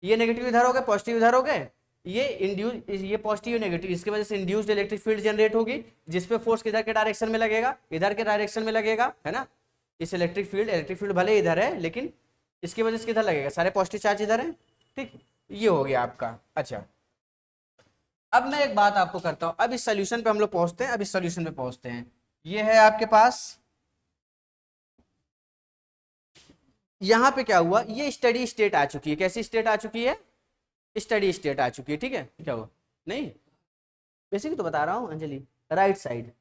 ये नेगेटिव इधर हो गए, पॉजिटिव इधर हो गए, ये इंड्यूस, ये पॉजिटिव नेगेटिव, इसकी वजह से इंड्यूस्ड इलेक्ट्रिक फील्ड जनरेट होगी, जिसपे फोर्स किधर के डायरेक्शन में लगेगा, इधर के डायरेक्शन में लगेगा, है ना। इस इलेक्ट्रिक फील्ड भले इधर है, लेकिन इसकी वजह से किधर लगेगा, सारे पॉजिटिव चार्ज इधर है, ठीक। ये हो गया आपका। अच्छा, अब मैं एक बात आपको करता हूं, अब इस सोल्यूशन पे हम लोग पहुंचते हैं, अब इस सोल्यूशन पे पहुंचते हैं। ये है आपके पास, यहां पे क्या हुआ, ये स्टडी स्टेट आ चुकी है। कैसी स्टेट आ चुकी है, स्टडी स्टेट आ चुकी है, ठीक है। क्या हुआ, नहीं बेसिक तो बता रहा हूं अंजलि, राइट साइड,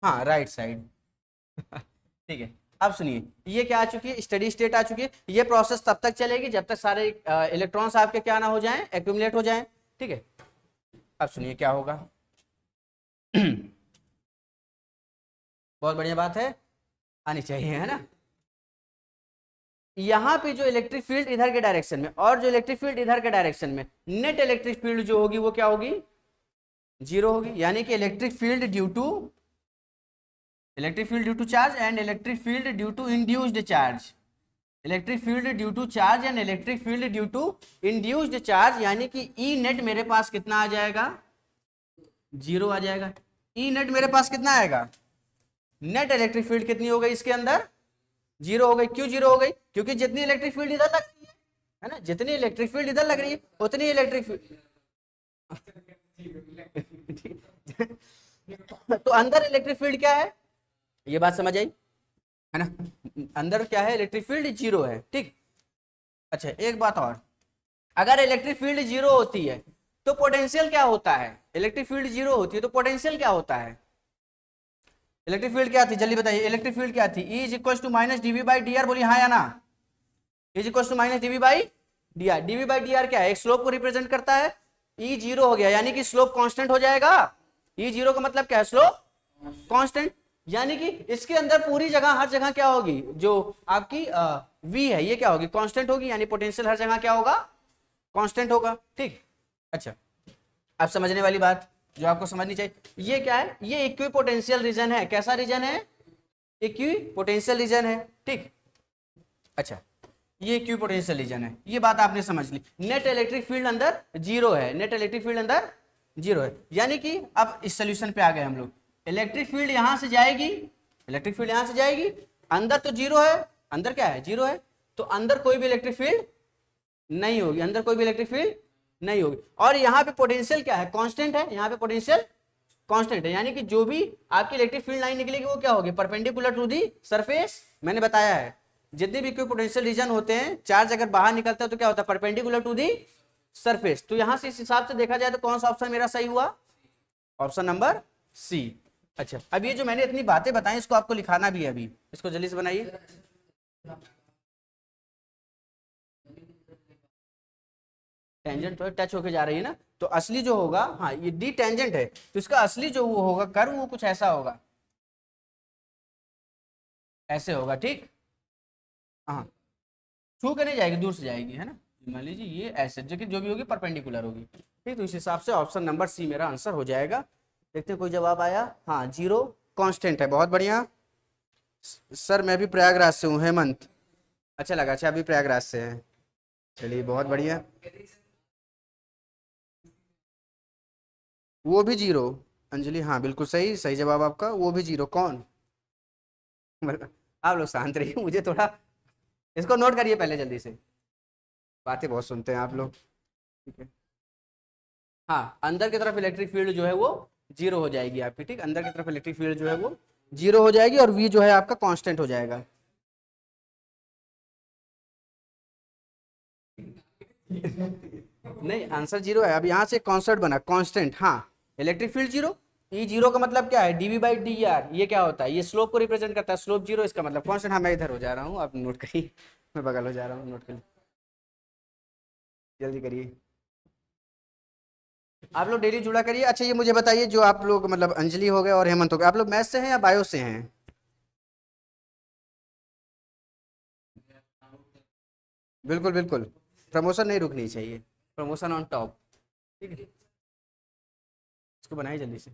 हाँ राइट साइड ठीक है। अब सुनिए, ये क्या आ चुकी है, स्टडी स्टेट आ चुकी है। ये प्रोसेस तब तक चलेगी जब तक सारे इलेक्ट्रॉन्स आपके क्या ना हो जाएं, एक्यूमुलेट हो जाएं, ठीक है। अब सुनिए क्या होगा बहुत बढ़िया बात है, आनी चाहिए, है ना। यहाँ पे जो इलेक्ट्रिक फील्ड इधर के डायरेक्शन में और जो इलेक्ट्रिक फील्ड इधर के डायरेक्शन में, नेट इलेक्ट्रिक फील्ड जो होगी वो क्या होगी, जीरो होगी। यानी कि electric field due to charge and electric field due to induced charge, electric field due to charge and electric field due to induced charge, यानी कि ई नेट मेरे पास कितना आ जाएगा, जीरो आ जाएगा। ई नेट मेरे पास कितना आएगा, नेट इलेक्ट्रिक फील्ड कितनी हो गई इसके अंदर, जीरो हो गई। क्यों जीरो हो गई, क्योंकि जितनी इलेक्ट्रिक फील्ड इधर लग रही है ना, जितनी इलेक्ट्रिक फील्ड इधर लग रही है उतनी इलेक्ट्रिक फील्ड तो अंदर इलेक्ट्रिक फील्ड क्या है, ये बात समझ आई, है ना। अंदर क्या है, इलेक्ट्रिक फील्ड जीरो है, ठीक। अच्छा एक बात और, अगर इलेक्ट्रिक फील्ड जीरो होती है तो पोटेंशियल क्या होता है, इलेक्ट्रिक फील्ड जीरो होती है तो पोटेंशियल क्या होता है, इलेक्ट्रिक फील्ड क्या थी जल्दी बताइए, इलेक्ट्रिक फील्ड क्या थी, E is equal to minus DV by D R, बोलिए हाँ या ना, is equal to minus DV by D R. DV by D R क्या है, एक स्लोप को रिप्रेजेंट करता है। ई जीरो हो गया यानी कि स्लोप कांस्टेंट हो जाएगा। ई जीरो का मतलब क्या है, स्लोप कांस्टेंट, यानी कि इसके अंदर पूरी जगह हर जगह क्या होगी, जो आपकी वी है ये क्या होगी, कांस्टेंट होगी, यानी पोटेंशियल हर जगह क्या होगा, कांस्टेंट होगा, ठीक। अच्छा, अब समझने वाली बात जो आपको समझनी चाहिए, ये क्या है, ये इक्विपोटेंशियल रीजन है। कैसा रीजन है, इक्विपोटेंशियल रीजन है, ठीक। अच्छा, ये इक्विपोटेंशियल रीजन है, ये बात आपने समझ ली। नेट इलेक्ट्रिक फील्ड अंदर जीरो है, नेट इलेक्ट्रिक फील्ड अंदर जीरो है, यानी कि अब इस सोल्यूशन पे आ गए हम लोग। इलेक्ट्रिक फील्ड यहां से जाएगी, इलेक्ट्रिक फील्ड यहां से जाएगी, अंदर तो जीरो है, अंदर क्या है, जीरो है, तो अंदर कोई भी इलेक्ट्रिक फील्ड नहीं होगी, अंदर कोई भी इलेक्ट्रिक फील्ड नहीं होगी। और यहाँ पे पोटेंशियल क्या है, कांस्टेंट है, यहाँ पे पोटेंशियल कांस्टेंट है, यानी कि जो भी आपकी इलेक्ट्रिक फील्ड लाइन निकलेगी वो क्या होगी, परपेंडिकुलर टू दी सरफेस। मैंने बताया है जितने भी पोटेंशियल रीजन होते हैं, चार्ज अगर बाहर निकलता है तो क्या होता है, परपेंडिकुलर टू दी सरफेस। तो यहां से इस हिसाब से देखा जाए तो कौन सा ऑप्शन मेरा सही हुआ, ऑप्शन नंबर सी। अच्छा, अब ये जो मैंने इतनी बातें बताई इसको आपको लिखाना भी है, अभी इसको जल्दी से बनाइए। टेंजेंट तो टच होके जा रही है ना, तो असली जो होगा, हाँ ये डी टेंजेंट है, तो इसका असली जो वो होगा कर्व वो कुछ ऐसा होगा, ऐसे होगा, ठीक। हाँ, छू के नहीं जाएगी, दूर से जाएगी, है ना। मान लीजिए ये ऐसे जो भी होगी परपेंडिकुलर होगी, ठीक। तो इस हिसाब से ऑप्शन नंबर सी मेरा आंसर हो जाएगा। देखते हैं कोई जवाब आया, हाँ जीरो कांस्टेंट है, बहुत बढ़िया। सर मैं भी प्रयागराज से हूँ, हेमंत। अच्छा लगा, अच्छा अभी प्रयागराज से हैं, चलिए बहुत बढ़िया। वो भी जीरो, अंजलि हाँ बिल्कुल सही, सही जवाब आपका, वो भी जीरो। कौन आप लोग शांत रहिए, मुझे थोड़ा इसको नोट करिए पहले जल्दी से, बातें बहुत सुनते हैं आप लोग, ठीक है। हाँ, अंदर की तरफ इलेक्ट्रिक फील्ड जो है वो जीरो हो जाएगी आपकी, ठीक। अंदर की तरफ इलेक्ट्रिक फील्ड जो है वो जीरो हो जाएगी और वी जो है आपका कांस्टेंट हो जाएगा नहीं, आंसर जीरो है। अब यहाँ से कॉन्सेप्ट बना कांस्टेंट, हाँ electric field zero. E zero का मतलब क्या है, डीवी बाई डी आर, ये क्या होता है, ये स्लोप को रिप्रेजेंट करता है, स्लोप जीरो, इसका मतलब कांस्टेंट। हाँ मैं इधर हो जा रहा हूँ, आप नोट करिए, मैं बगल हो जा रहा हूँ, नोट करिए जल्दी करिए। आप लोग डेली जुड़ा करिए। अच्छा ये मुझे बताइए, जो आप लोग मतलब अंजलि हो गए और हेमंत हो गए, आप लोग मैथ से हैं या बायो से हैं, बिल्कुल बिल्कुल, प्रमोशन नहीं रुकनी चाहिए, प्रमोशन ऑन टॉप, ठीक है। इसको बनाइए जल्दी से।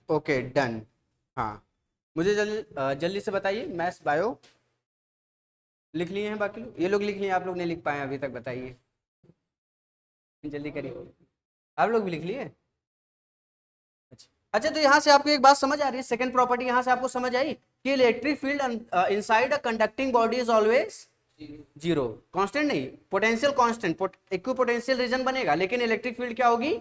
Okay done. हाँ मुझे जल्दी से बताइए, मैथ्स बायो लिख लिए हैं बाकी लोग? ये लोग लिख लिए, आप लोग नहीं लिख पाए अभी तक, बताइए जल्दी करिए। आप लोग भी लिख लिए? अच्छा अच्छा, तो यहाँ से आपको एक बात समझ आ रही है, सेकंड प्रॉपर्टी यहाँ से आपको समझ आई कि electric field inside a conducting body is always zero. Constant नहीं, पोटेंशियल कांस्टेंट, इक्विपोटेंशियल रीजन बनेगा, लेकिन इलेक्ट्रिक फील्ड क्या होगी?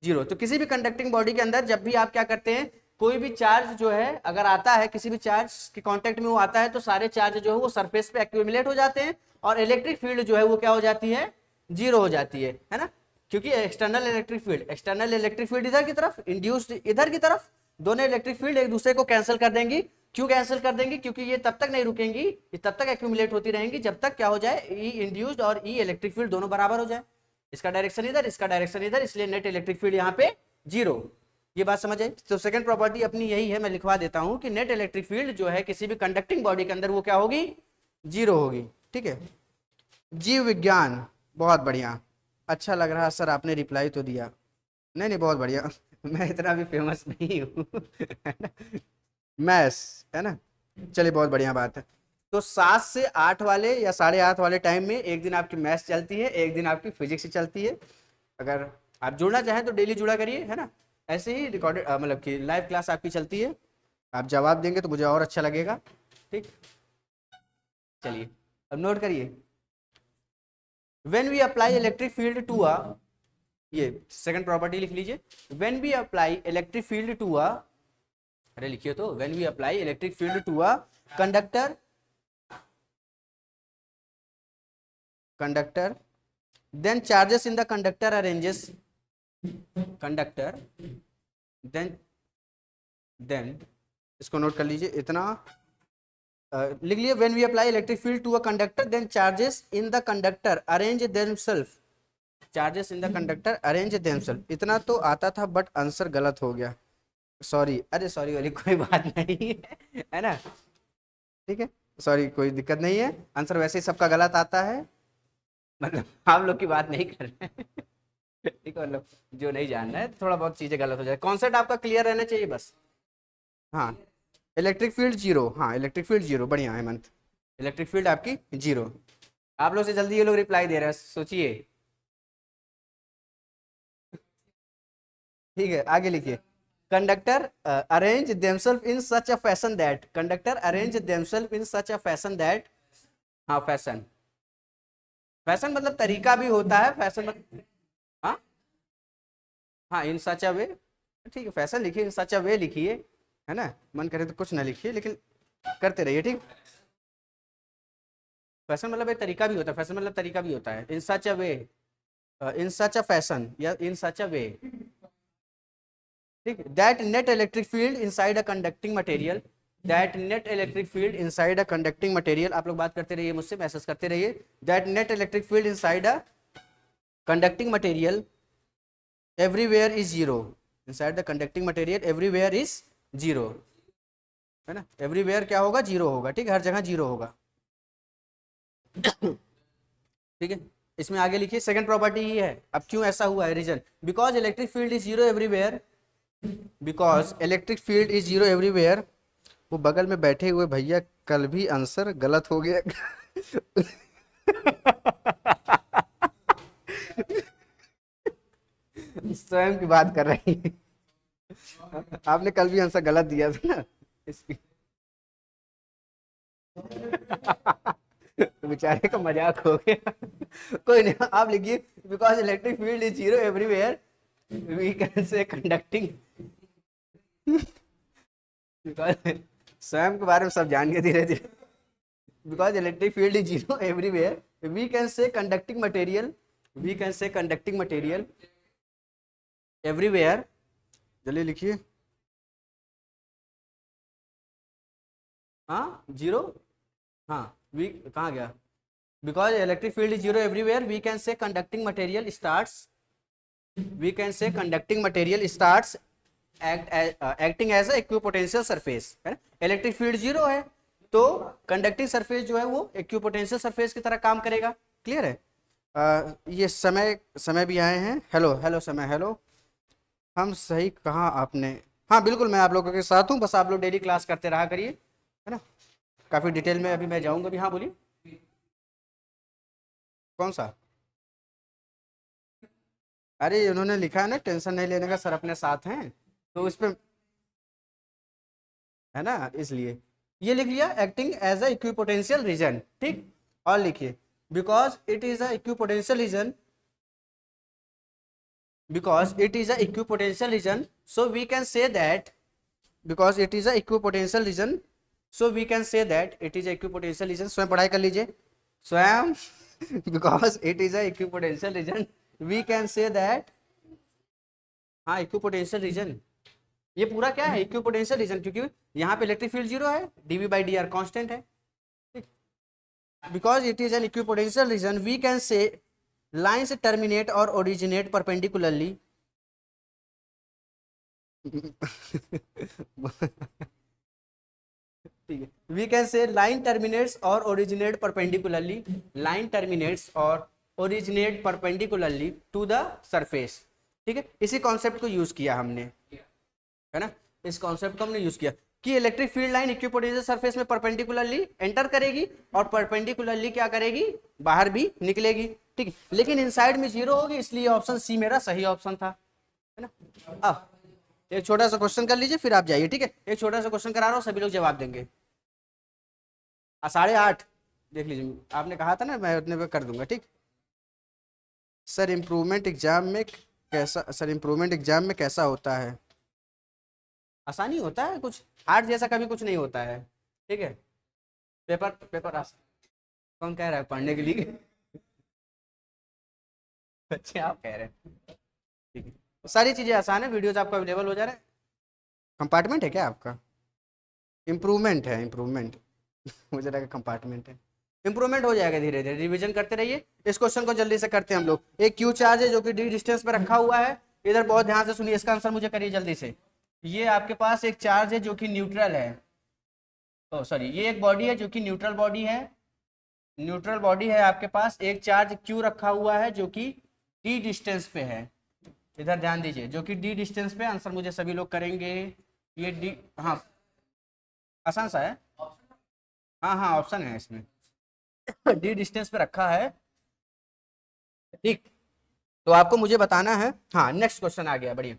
जीरो। तो किसी भी कंडक्टिंग बॉडी के अंदर जब भी आप क्या करते हैं, कोई भी चार्ज जो है अगर आता है, किसी भी चार्ज के कांटेक्ट में वो आता है, तो सारे चार्ज जो है वो सरफेस पे एक्यूमुलेट हो जाते हैं और इलेक्ट्रिक फील्ड जो है वो क्या हो जाती है? जीरो हो जाती है ना? क्योंकि एक्सटर्नल इलेक्ट्रिक फील्ड इधर की तरफ, इंड्यूस्ड इधर की तरफ, दोनों इलेक्ट्रिक फील्ड एक दूसरे को कैंसिल कर देंगी। क्यों कैंसिल कर देंगी? क्योंकि ये तब तक नहीं रुकेंगी, ये तब तक एक्यूमुलेट होती रहेंगी जब तक क्या हो जाए, ई इंड्यूस्ड और ई इलेक्ट्रिक फील्ड दोनों बराबर हो जाए। इसका डायरेक्शन इधर, इसका डायरेक्शन इधर, इसलिए नेट इलेक्ट्रिक फील्ड यहाँ पे जीरो। ये बात समझ आई? तो सेकंड प्रॉपर्टी अपनी यही है, मैं लिखवा देता हूं कि नेट इलेक्ट्रिक फील्ड जो है किसी भी कंडक्टिंग बॉडी के अंदर वो क्या होगी? जीरो होगी। ठीक है, जीव विज्ञान, बहुत बढ़िया, अच्छा लग रहा सर, आपने रिप्लाई तो दिया। नहीं नहीं बहुत बढ़िया मैं इतना भी फेमस नहीं हूँ मैथ्स है ना, चलिए बहुत बढ़िया बात है। तो 7 से 8 वाले या 8:30 वाले टाइम में एक दिन आपकी मैथ्स चलती है, एक दिन आपकी फिजिक्स चलती है। अगर आप जुड़ना चाहें तो डेली जुड़ा करिए, है ना? ऐसे ही रिकॉर्डेड मतलब कि लाइव क्लास आपकी चलती है, आप जवाब देंगे तो मुझे और अच्छा लगेगा। ठीक, चलिए अब नोट करिए। When we apply electric field to a, ये सेकंड प्रॉपर्टी लिख लीजिए। When we apply electric field to a, अरे लिखिए तो, when we apply electric field to a conductor, then charges in the conductor arranges, conductor, then इसको note कर लीजिए इतना, लिख लिए। When we apply electric field to a conductor then charges in the conductor arrange themself, charges in the conductor arrange themself. इतना तो आता था बट आंसर गलत हो गया, सॉरी। अरे सॉरी वाली कोई बात नहीं है ना? ठीक है, सॉरी, कोई दिक्कत नहीं है, आंसर वैसे ही सबका गलत आता है, मतलब आप लोग की बात नहीं कर रहे हैं ठीक है, मतलब जो नहीं जान रहा है थोड़ा बहुत चीजें गलत हो जाए, कॉन्सेप्ट आपका क्लियर रहना चाहिए बस। हाँ इलेक्ट्रिक फील्ड जीरो, हाँ इलेक्ट्रिक फील्ड जीरो, बढ़िया हेमंत, इलेक्ट्रिक फील्ड आपकी जीरो। आप लोग से जल्दी ये लोग रिप्लाई दे रहे हैं, सोचिए। ठीक है आगे लिखिए। Conductor arrange themself in such a fashion that, conductor arrange themself in such a fashion that, हाँ फैशन, फैशन मतलब तरीका भी होता है, फैशन मतलब हाँ हाँ इन सच अ वे, ठीक है फैशन लिखिए, इन सच अ वे लिखिए, है ना? मन करे तो कुछ ना लिखिए लेकिन करते रहिए। ठीक, फैशन मतलब एक तरीका भी होता है, फैशन मतलब तरीका भी होता है। इन such a way, in such a fashion या इन सच अ वे, ठीक। That net electric field inside a conducting material, that net electric field inside a conducting material, आप लोग बात करते रहिए मुझसे, मैसेज करते रहिए। That net electric field inside a conducting material everywhere is zero, inside the conducting material everywhere is zero, है ना? एवरीवेयर क्या होगा? जीरो होगा, ठीक है, हर जगह जीरो होगा ठीक है, इसमें आगे लिखिए सेकंड प्रॉपर्टी ही है। अब क्यों ऐसा हुआ है, reason, because electric field is zero everywhere, because electric field is zero everywhere. वो बगल में बैठे हुए भैया कल भी आंसर गलत हो गया स्वयं की बात कर रही है आपने कल भी आंसर गलत दिया था ना इसकी तो बेचारे का मजाक हो गया कोई नहीं, आप लिखिए because electric field is zero everywhere we can say conducting because स्वयं के बारे में सब जान के धीरे धीरे, because electric field is zero everywhere we can say conducting material, we can say conducting material everywhere, जल्दी लिखिए। हाँ जीरो, हाँ वी कहाँ गया, because electric field is zero everywhere we can say conducting material starts, we can say conducting material starts acting as equipotential surface, है ना? Electric field zero है तो कंडक्टिंग सरफेस जो है वो इक्विपोटेंशियल सरफेस की तरह काम करेगा। क्लियर है? ये समय भी आए हैं, हेलो हेलो समय, हेलो, हम सही कहा आपने, हाँ बिल्कुल, मैं आप लोगों के साथ हूँ, बस आप लोग डेली क्लास करते रहा करिए, है ना। काफ़ी डिटेल में अभी मैं जाऊँगा भी। हाँ बोलिए। कौन सा? अरे उन्होंने लिखा है ना, टेंशन नहीं लेने का, सर अपने साथ हैं, तो इस पे, है ना, इसलिए ये लिख लिया, acting as a equipotential region, ठीक। और लिखिए, because it is a equipotential region, because it is a equipotential region, so we can say that, because it is a equipotential region, so we can say that it is a equipotential region। स्वयं पढ़ाई कर लीजिए स्वयं। because it is a equipotential region, we can say that, हाँ equipotential region, ये पूरा क्या है, इक्विपोटेंशियल रीजन, क्योंकि यहाँ पे इलेक्ट्रिक फील्ड जीरो है, dV by D r constant है। Because it is an equipotential region, we can say lines terminate और ओरिजिनेट परपेंडिकुलरली। ठीक है, we can say line terminates और ओरिजिनेट परपेंडिकुलरली, लाइन टर्मिनेट्स और originate perpendicularly to the surface. ठीक है, इसी concept को यूज किया हमने, है ना, इस कॉन्सेप्ट को हमने यूज किया कि electric field line equipotential surface में परपेंडिकुलरली एंटर करेगी और परपेंडिकुलरली क्या करेगी, बाहर भी निकलेगी। ठीक है, लेकिन इनसाइड में जीरो होगी, इसलिए ऑप्शन सी मेरा सही ऑप्शन था, है ना। अब एक छोटा सा क्वेश्चन कर लीजिए, फिर आप जाइए, ठीक है। एक छोटा सा क्वेश्चन करा रहा हूँ, सभी लोग जवाब देंगे। 8:30 देख लीजिए, आपने कहा था ना, मैं उतने पे कर दूंगा, ठीक। सर इम्प्रूवमेंट एग्जाम में कैसा, सर इम्प्रूवमेंट एग्जाम में कैसा होता है? आसानी होता है, कुछ हार्ड जैसा कभी कुछ नहीं होता है, ठीक है। पेपर पेपर आसान, कौन कह रहा है पढ़ने के लिए? बच्चे आप कह रहे हैं, ठीक है। सारी चीज़ें आसान है, वीडियोज आपको अवेलेबल हो जा रहा है। कंपार्टमेंट है क्या आपका? इम्प्रूवमेंट है, इम्प्रूवमेंट। मुझे लगा कंपार्टमेंट है। इम्प्रूवमेंट हो जाएगा, धीरे धीरे रिवीजन करते रहिए। इस क्वेश्चन को जल्दी से करते हैं हम लोग। एक क्यू चार्ज है जो कि डी डिस्टेंस पे रखा हुआ है, इधर बहुत ध्यान से सुनिए, इसका आंसर मुझे करिए जल्दी से। ये आपके पास एक चार्ज है जो कि न्यूट्रल है, ओ सॉरी, ये एक बॉडी है जो कि न्यूट्रल बॉडी है, न्यूट्रल बॉडी है आपके पास। एक चार्ज क्यू रखा हुआ है जो कि डी डिस्टेंस पे है, इधर ध्यान दीजिए, जो कि डी डिस्टेंस पे। आंसर मुझे सभी लोग करेंगे, ये डी, हाँ आसान सा है, हाँ हाँ ऑप्शन है इसमें। डी डिस्टेंस पे रखा है, ठीक। तो आपको मुझे बताना है, हाँ नेक्स्ट क्वेश्चन आ गया, बढ़िया।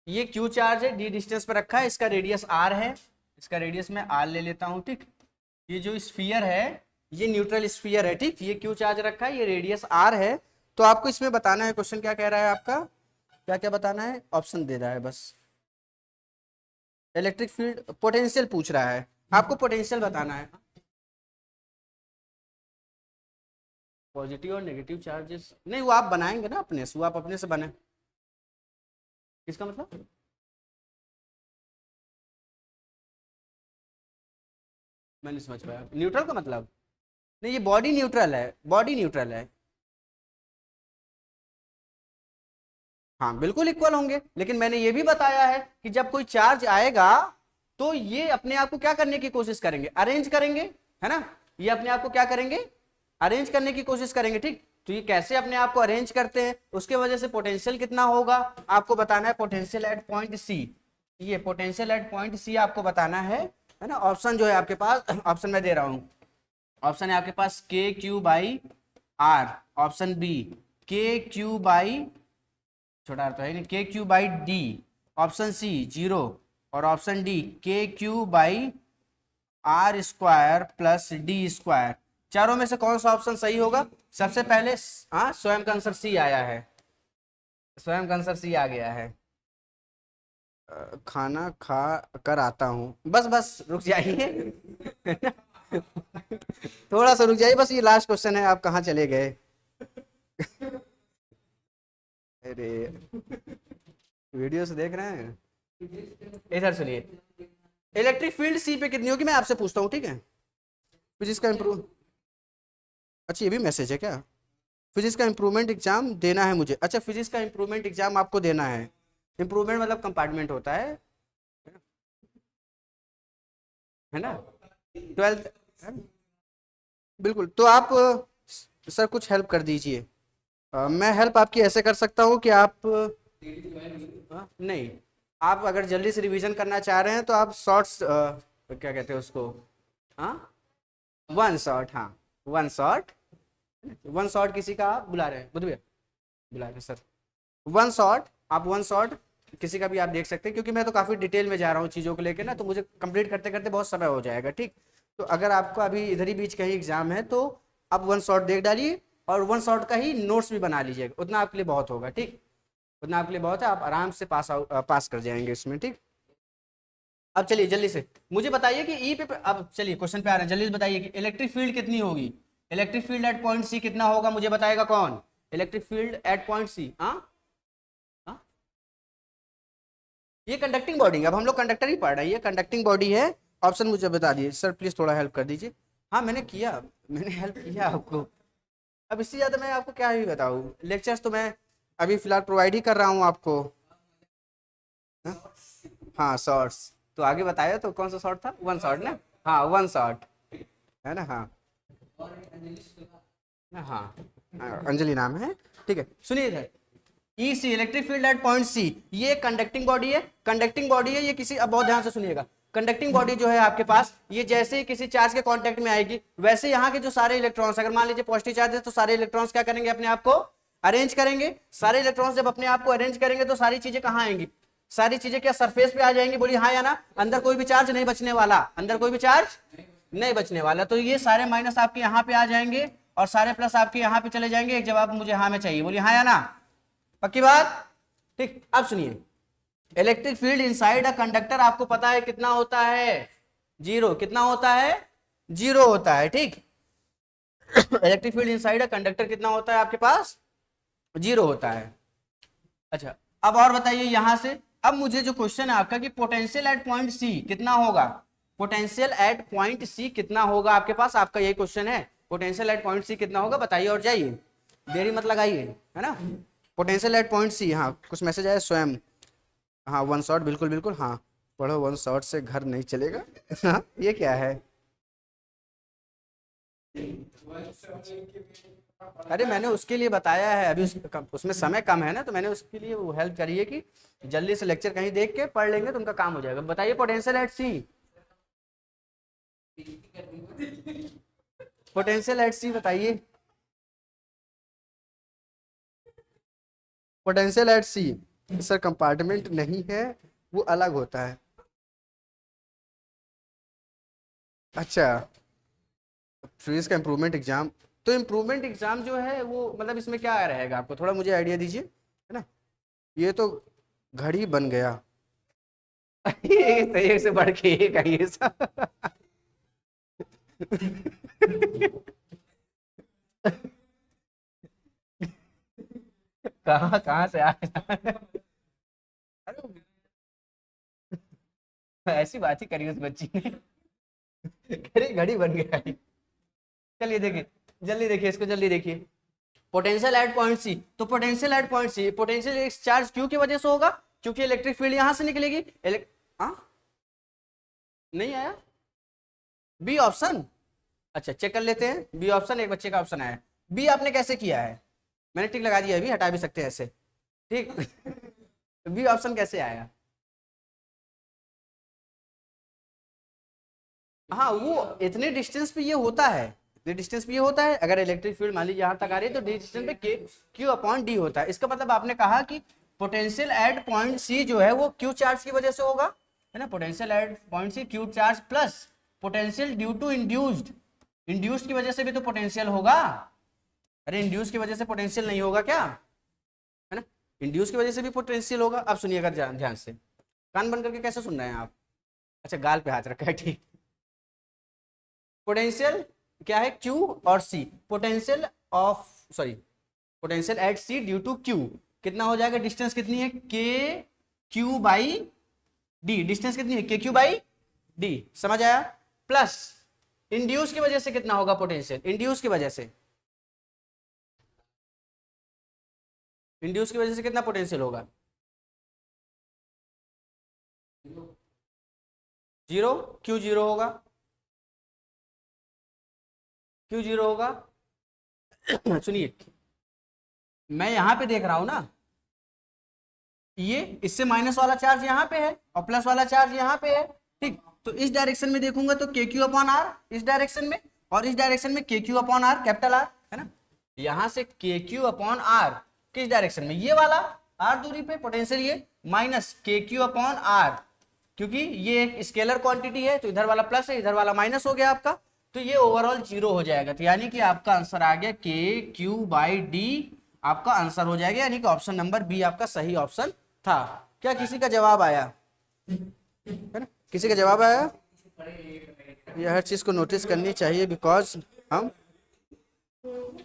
ये क्यू चार्ज है, डी डिस्टेंस पे रखा है, इसका रेडियस आर है, इसका रेडियस मैं आर ले लेता हूँ, ठीक। ये जो स्फीयर है, ये न्यूट्रल स्फीयर है, ठीक। ये क्यू चार्ज रखा है, ये रेडियस आर है। तो आपको इसमें बताना है, क्वेश्चन क्या कह रहा है आपका, क्या क्या बताना है, ऑप्शन दे रहा है बस। इलेक्ट्रिक फील्ड पोटेंशियल पूछ रहा है, आपको पोटेंशियल बताना है। पॉजिटिव और नेगेटिव चार्जेस नहीं, वो आप बनाएंगे ना अपने से, वो आप अपने से बने। इसका मतलब मैं नहीं समझ पाया, न्यूट्रल का मतलब? नहीं, ये बॉडी न्यूट्रल है, बॉडी न्यूट्रल है। हाँ बिल्कुल इक्वल होंगे, लेकिन मैंने ये भी बताया है कि जब कोई चार्ज आएगा तो ये अपने आप को क्या करने की कोशिश करेंगे, अरेंज करेंगे, है ना। ये अपने आप को क्या करेंगे, अरेंज करने की कोशिश करेंगे, ठीक। तो ये कैसे अपने आप को अरेंज करते हैं, उसके वजह से पोटेंशियल कितना होगा आपको बताना है, पोटेंशियल एट पॉइंट सी। ये पोटेंशियल एट पॉइंट सी आपको बताना है ना। ऑप्शन जो है आपके पास, ऑप्शन मैं दे रहा हूं, ऑप्शन है आपके पास K Q by R, option B K Q by, छोटा तो है नहीं, K Q by D, option C zero, और option D K Q by R square plus D square. चारों में से कौन सा ऑप्शन सही होगा? सबसे पहले हाँ, स्वयं का आंसर सी आया है, स्वयं का आंसर सी आ गया है। खाना खा कर आता हूँ, बस बस रुक जाइए। थोड़ा सा रुक जाइए, बस ये लास्ट क्वेश्चन है, आप कहाँ चले गए? अरे वीडियो से देख रहे हैं, इधर सुनिए। इलेक्ट्रिक फील्ड सी पे कितनी होगी मैं आपसे पूछता हूँ, ठीक है। फिजिक्स का इम्प्रूव, अच्छा ये भी मैसेज है क्या? फिजिक्स का इम्प्रूवमेंट एग्जाम देना है मुझे, अच्छा फिजिक्स का इम्प्रूवमेंट एग्जाम आपको देना है। इम्प्रूवमेंट मतलब कंपार्टमेंट होता है ना, 12th, बिल्कुल। तो आप सर कुछ हेल्प कर दीजिए। मैं हेल्प आपकी ऐसे कर सकता हूँ कि आप नहीं, आप अगर जल्दी से रिवीजन करना चाह रहे हैं तो आप शॉर्ट्स क्या कहते हैं उसको, हाँ वन शॉट, हाँ वन शॉट, वन शॉट किसी का आप बुला रहे हैं बुध भैया, बुला रहे हैं सर, वन शॉट, आप वन शॉट किसी का भी आप देख सकते हैं, क्योंकि मैं तो काफ़ी डिटेल में जा रहा हूँ चीज़ों को लेकर ना, तो मुझे कंप्लीट करते करते बहुत समय हो जाएगा, ठीक। तो अगर आपको अभी इधर ही बीच कहीं एग्जाम है तो आप वन शॉट देख डालिए और वन शॉट का ही नोट्स भी बना लीजिएगा, उतना आपके लिए बहुत होगा, ठीक, उतना आपके लिए बहुत है, आप आराम से पास कर जाएंगे इसमें, ठीक। अब चलिए जल्दी से मुझे बताइए कि ई पे, अब चलिए क्वेश्चन पे आ रहे हैं, जल्दी से बताइए कि इलेक्ट्रिक फील्ड कितनी होगी, electric field at point C कितना होगा, मुझे बताएगा कौन, electric field at point C, हाँ, ये कंडक्टिंग बॉडी, अब हम लोग कंडक्टर ही पढ़ रहे हैं, ये कंडक्टिंग बॉडी है, ऑप्शन मुझे बता दिए सर प्लीज, थोड़ा हेल्प कर दीजिए। हाँ मैंने किया, मैंने हेल्प किया आपको, अब इससे ज़्यादा मैं आपको क्या ही बताऊँ, लेक्चर्स तो मैं अभी फिलहाल प्रोवाइड ही कर रहा हूँ आपको। हाँ, हाँ शॉर्ट्स तो आगे बताया, तो कौन सा शॉर्ट था, वन शॉट ना, हाँ वन शॉट है ना, हाँ हाँ हाँ, अंजलि नाम है, ठीक है, सुनिए इधर, E C electric field at point C, ये कंडक्टिंग बॉडी है, कंडक्टिंग बॉडी है ये किसी, अब बहुत ध्यान से सुनिएगा, कंडक्टिंग बॉडी जो है आपके पास, ये जैसे ही किसी चार्ज के कांटेक्ट में आएगी, वैसे यहाँ के जो सारे इलेक्ट्रॉन्स, अगर मान लीजिए पॉजिटिव चार्ज है तो सारे इलेक्ट्रॉन्स क्या करेंगे, अपने आप को अरेंज करेंगे, सारे इलेक्ट्रॉन्स जब अपने आप को अरेंज करेंगे तो सारी चीजें कहाँ आएंगी, सारी चीजें क्या सरफेस पे आ जाएंगी, बोलिए हाँ या ना, अंदर कोई भी चार्ज नहीं बचने वाला, अंदर कोई भी चार्ज नहीं बचने वाला, तो ये सारे माइनस आपके यहाँ पे आ जाएंगे और सारे प्लस आपके यहाँ पे चले जाएंगे, एक जवाब मुझे हाँ में चाहिए, बोलिए हाँ या ना, पक्की बात, ठीक। अब सुनिए, electric field inside a conductor आपको पता है कितना होता है, जीरो, कितना होता है, जीरो होता है, ठीक। Electric field inside a conductor कितना होता है आपके पास, जीरो होता है। अच्छा अब और बताइए यहां से, अब मुझे जो क्वेश्चन है आपका कि पोटेंशियल एट पॉइंट सी कितना होगा, पोटेंशियल एट पॉइंट सी कितना होगा आपके पास, आपका यही क्वेश्चन है, पोटेंशियल एट पॉइंट सी कितना होगा बताइए और जाइए, देरी मत लगाइए, है ना, पोटेंशियल एट पॉइंट सी, हाँ कुछ मैसेज आया स्वयं, हाँ वन शॉट, बिल्कुल बिल्कुल, हाँ पढ़ो, वन शॉट से घर नहीं चलेगा। हाँ ये क्या है, अरे मैंने उसके लिए बताया है, अभी उसमें समय कम है ना, तो मैंने उसके लिए वो हेल्प करी है कि जल्दी से लेक्चर कहीं देख के पढ़ लेंगे तो उनका काम हो जाएगा। बताइए potential at C, potential at C बताइए, potential at C, sir compartment नहीं है, वो अलग होता है, अच्छा फिजिक्स का इम्प्रूवमेंट एग्जाम, तो इम्प्रूवमेंट एग्जाम जो है वो मतलब इसमें क्या रहेगा, आपको थोड़ा मुझे आइडिया दीजिए, है ना, ये तो घड़ी बन गया। ये तो एक से बढ़ के एक है ये सब। कहाँ कहाँ से आ गया? ऐसी बात ही करी उस बच्ची ने, घड़ी घड़ी बन गया है। चलिए देखिए, जल्दी देखिए इसको, जल्दी देखिए, पोटेंशियल एट पॉइंट सी, तो potential at point C, potential एक चार्ज क्यू की वजह से होगा, क्योंकि इलेक्ट्रिक फील्ड यहां से निकलेगी, हाँ नहीं आया बी ऑप्शन, अच्छा चेक कर लेते हैं, बी ऑप्शन एक बच्चे का ऑप्शन आया, बी आपने कैसे किया है, मैंने टिक लगा दिया, अभी हटा भी सकते हैं ऐसे, ठीक। बी ऑप्शन कैसे आया, हाँ वो इतने डिस्टेंस पे ये होता है, इतने डिस्टेंस पे ये होता है, अगर इलेक्ट्रिक फील्ड मान लीजिए यहाँ तक आ रही है तो डिस्टेंस पे के क्यू अपॉन डी होता है, इसका मतलब आपने कहा कि पोटेंशियल एट पॉइंट सी जो है वो क्यू चार्ज की वजह से होगा, है ना, potential at point C Q charge plus potential due to induced, induced की वजह से भी तो पोटेंशियल होगा, अरे इंड्यूस की वजह से पोटेंशियल नहीं होगा क्या, है ना, इंड्यूस की वजह से भी पोटेंशियल होगा। अब सुनिएगा ध्यान से, कान बंद करके कैसे सुन रहे हैं आप, अच्छा गाल पे हाथ रखा है, ठीक, पोटेंशियल क्या है Q और C, potential of sorry potential at C due to Q कितना हो जाएगा, डिस्टेंस कितनी है के क्यू बाई डी, डिस्टेंस कितनी है के क्यू बाई डी, समझ आया, प्लस इंड्यूस की वजह से कितना होगा पोटेंशियल, इंड्यूस की वजह से, इंड्यूस की वजह से कितना पोटेंशियल होगा, जीरो, क्यू जीरो होगा, क्यू जीरो होगा। सुनिए मैं यहां पे देख रहा हूं ना, ये इससे माइनस वाला चार्ज यहाँ पे है और प्लस वाला चार्ज यहाँ पे है, ठीक। तो इस डायरेक्शन में देखूंगा तो के क्यू अपॉन आर इस डायरेक्शन में, और इस डायरेक्शन में के Q upon are capital R, है ना। यहां से के क्यू अपॉन आर किस डायरेक्शन में, ये वाला आर दूरी पे पोटेंशियल, ये माइनस के क्यू अपॉन आर, क्योंकि ये एक स्केलर क्वांटिटी है तो इधर वाला प्लस है इधर वाला माइनस हो गया आपका, तो ये ओवरऑल जीरो हो जाएगा। तो यानी कि आपका आंसर आ गया के क्यू बाई डी, आपका आंसर हो जाएगा, यानी कि ऑप्शन नंबर बी आपका सही ऑप्शन था। क्या किसी का जवाब आया, है ना, किसी का जवाब आया? ये हर चीज को नोटिस करनी चाहिए, बिकॉज हम,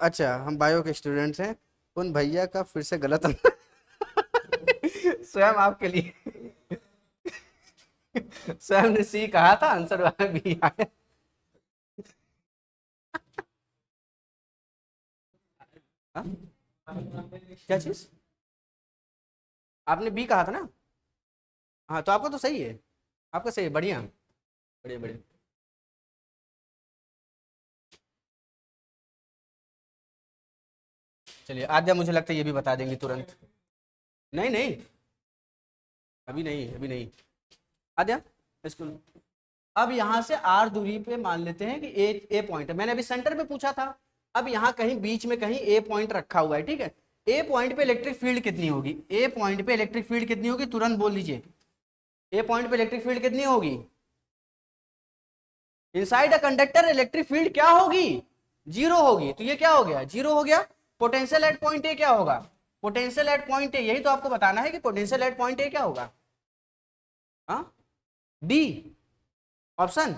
अच्छा हम बायो के स्टूडेंट्स हैं, उन भैया का फिर से गलत स्वयं आपके लिए स्वयं ने सी कहा था, आंसर वाला बी आया। क्या चीज आपने बी कहा था ना? हाँ तो आपका तो सही है, आपका सही है, बढ़िया बढ़िया बढ़िया। चलिए आद्या, मुझे लगता है ये भी बता देंगे तुरंत। नहीं नहीं अभी नहीं, अभी नहीं आद्या इसको। अब यहाँ से आर दूरी पे मान लेते हैं कि ए पॉइंट है, मैंने अभी सेंटर पे पूछा था, अब यहाँ कहीं बीच में कहीं ए पॉइंट रखा हुआ है, ठीक है। ए पॉइंट पे इलेक्ट्रिक फील्ड कितनी होगी, ए पॉइंट पे इलेक्ट्रिक फील्ड कितनी होगी, तुरंत बोल दीजिए। ए पॉइंट पे इलेक्ट्रिक फील्ड कितनी होगी? Inside a conductor electric field क्या होगी? जीरो होगी। तो ये क्या हो गया, जीरो हो गया। पोटेंशियल एट पॉइंट ए क्या होगा? पोटेंशियल एट पॉइंट ए, यही तो आपको बताना है कि पोटेंशियल एट पॉइंट ए क्या होगा। हाँ डी ऑप्शन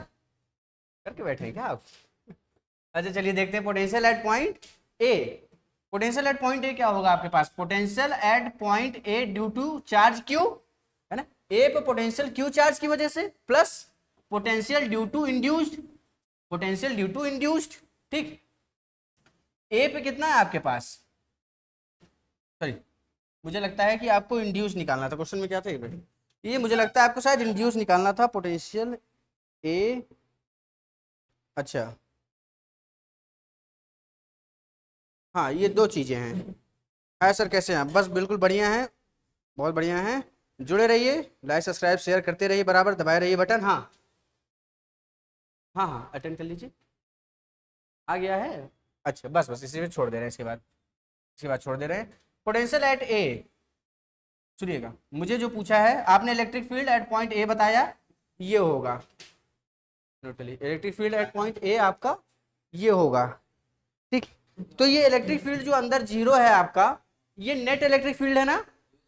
करके बैठे हैं क्या आप? अच्छा चलिए देखते हैं potential at point A. Potential at point A क्या होगा आपके पास? Potential at point A due to charge Q, है ना, ए पे पोटेंशियल क्यू चार्ज की वजह से, plus potential due to induced, potential due to induced, ठीक। ए पे कितना है आपके पास, सॉरी मुझे लगता है कि आपको इंड्यूस निकालना था, क्वेश्चन में क्या था ये मुझे लगता है आपको शायद इंड्यूस निकालना था, पोटेंशियल ए, अच्छा हाँ ये दो चीजें हैं। हाय सर कैसे हैं आप? बस बिल्कुल बढ़िया हैं, बहुत बढ़िया हैं, जुड़े रहिए, लाइक सब्सक्राइब शेयर करते रहिए, बराबर दबाए रहिए बटन। हाँ हाँ हाँ अटेंड कर लीजिए, आ गया है। अच्छा बस बस इसी में छोड़ दे रहे हैं, इसके बाद छोड़ दे रहे हैं। पोटेंशियल एट ए, सुनिएगा मुझे जो पूछा है आपने, इलेक्ट्रिक फील्ड एट पॉइंट ए बताया, ये होगा totally electric field at point ए आपका ये होगा, ठीक। तो ये इलेक्ट्रिक फील्ड जो अंदर जीरो है आपका, ये नेट इलेक्ट्रिक फील्ड है ना,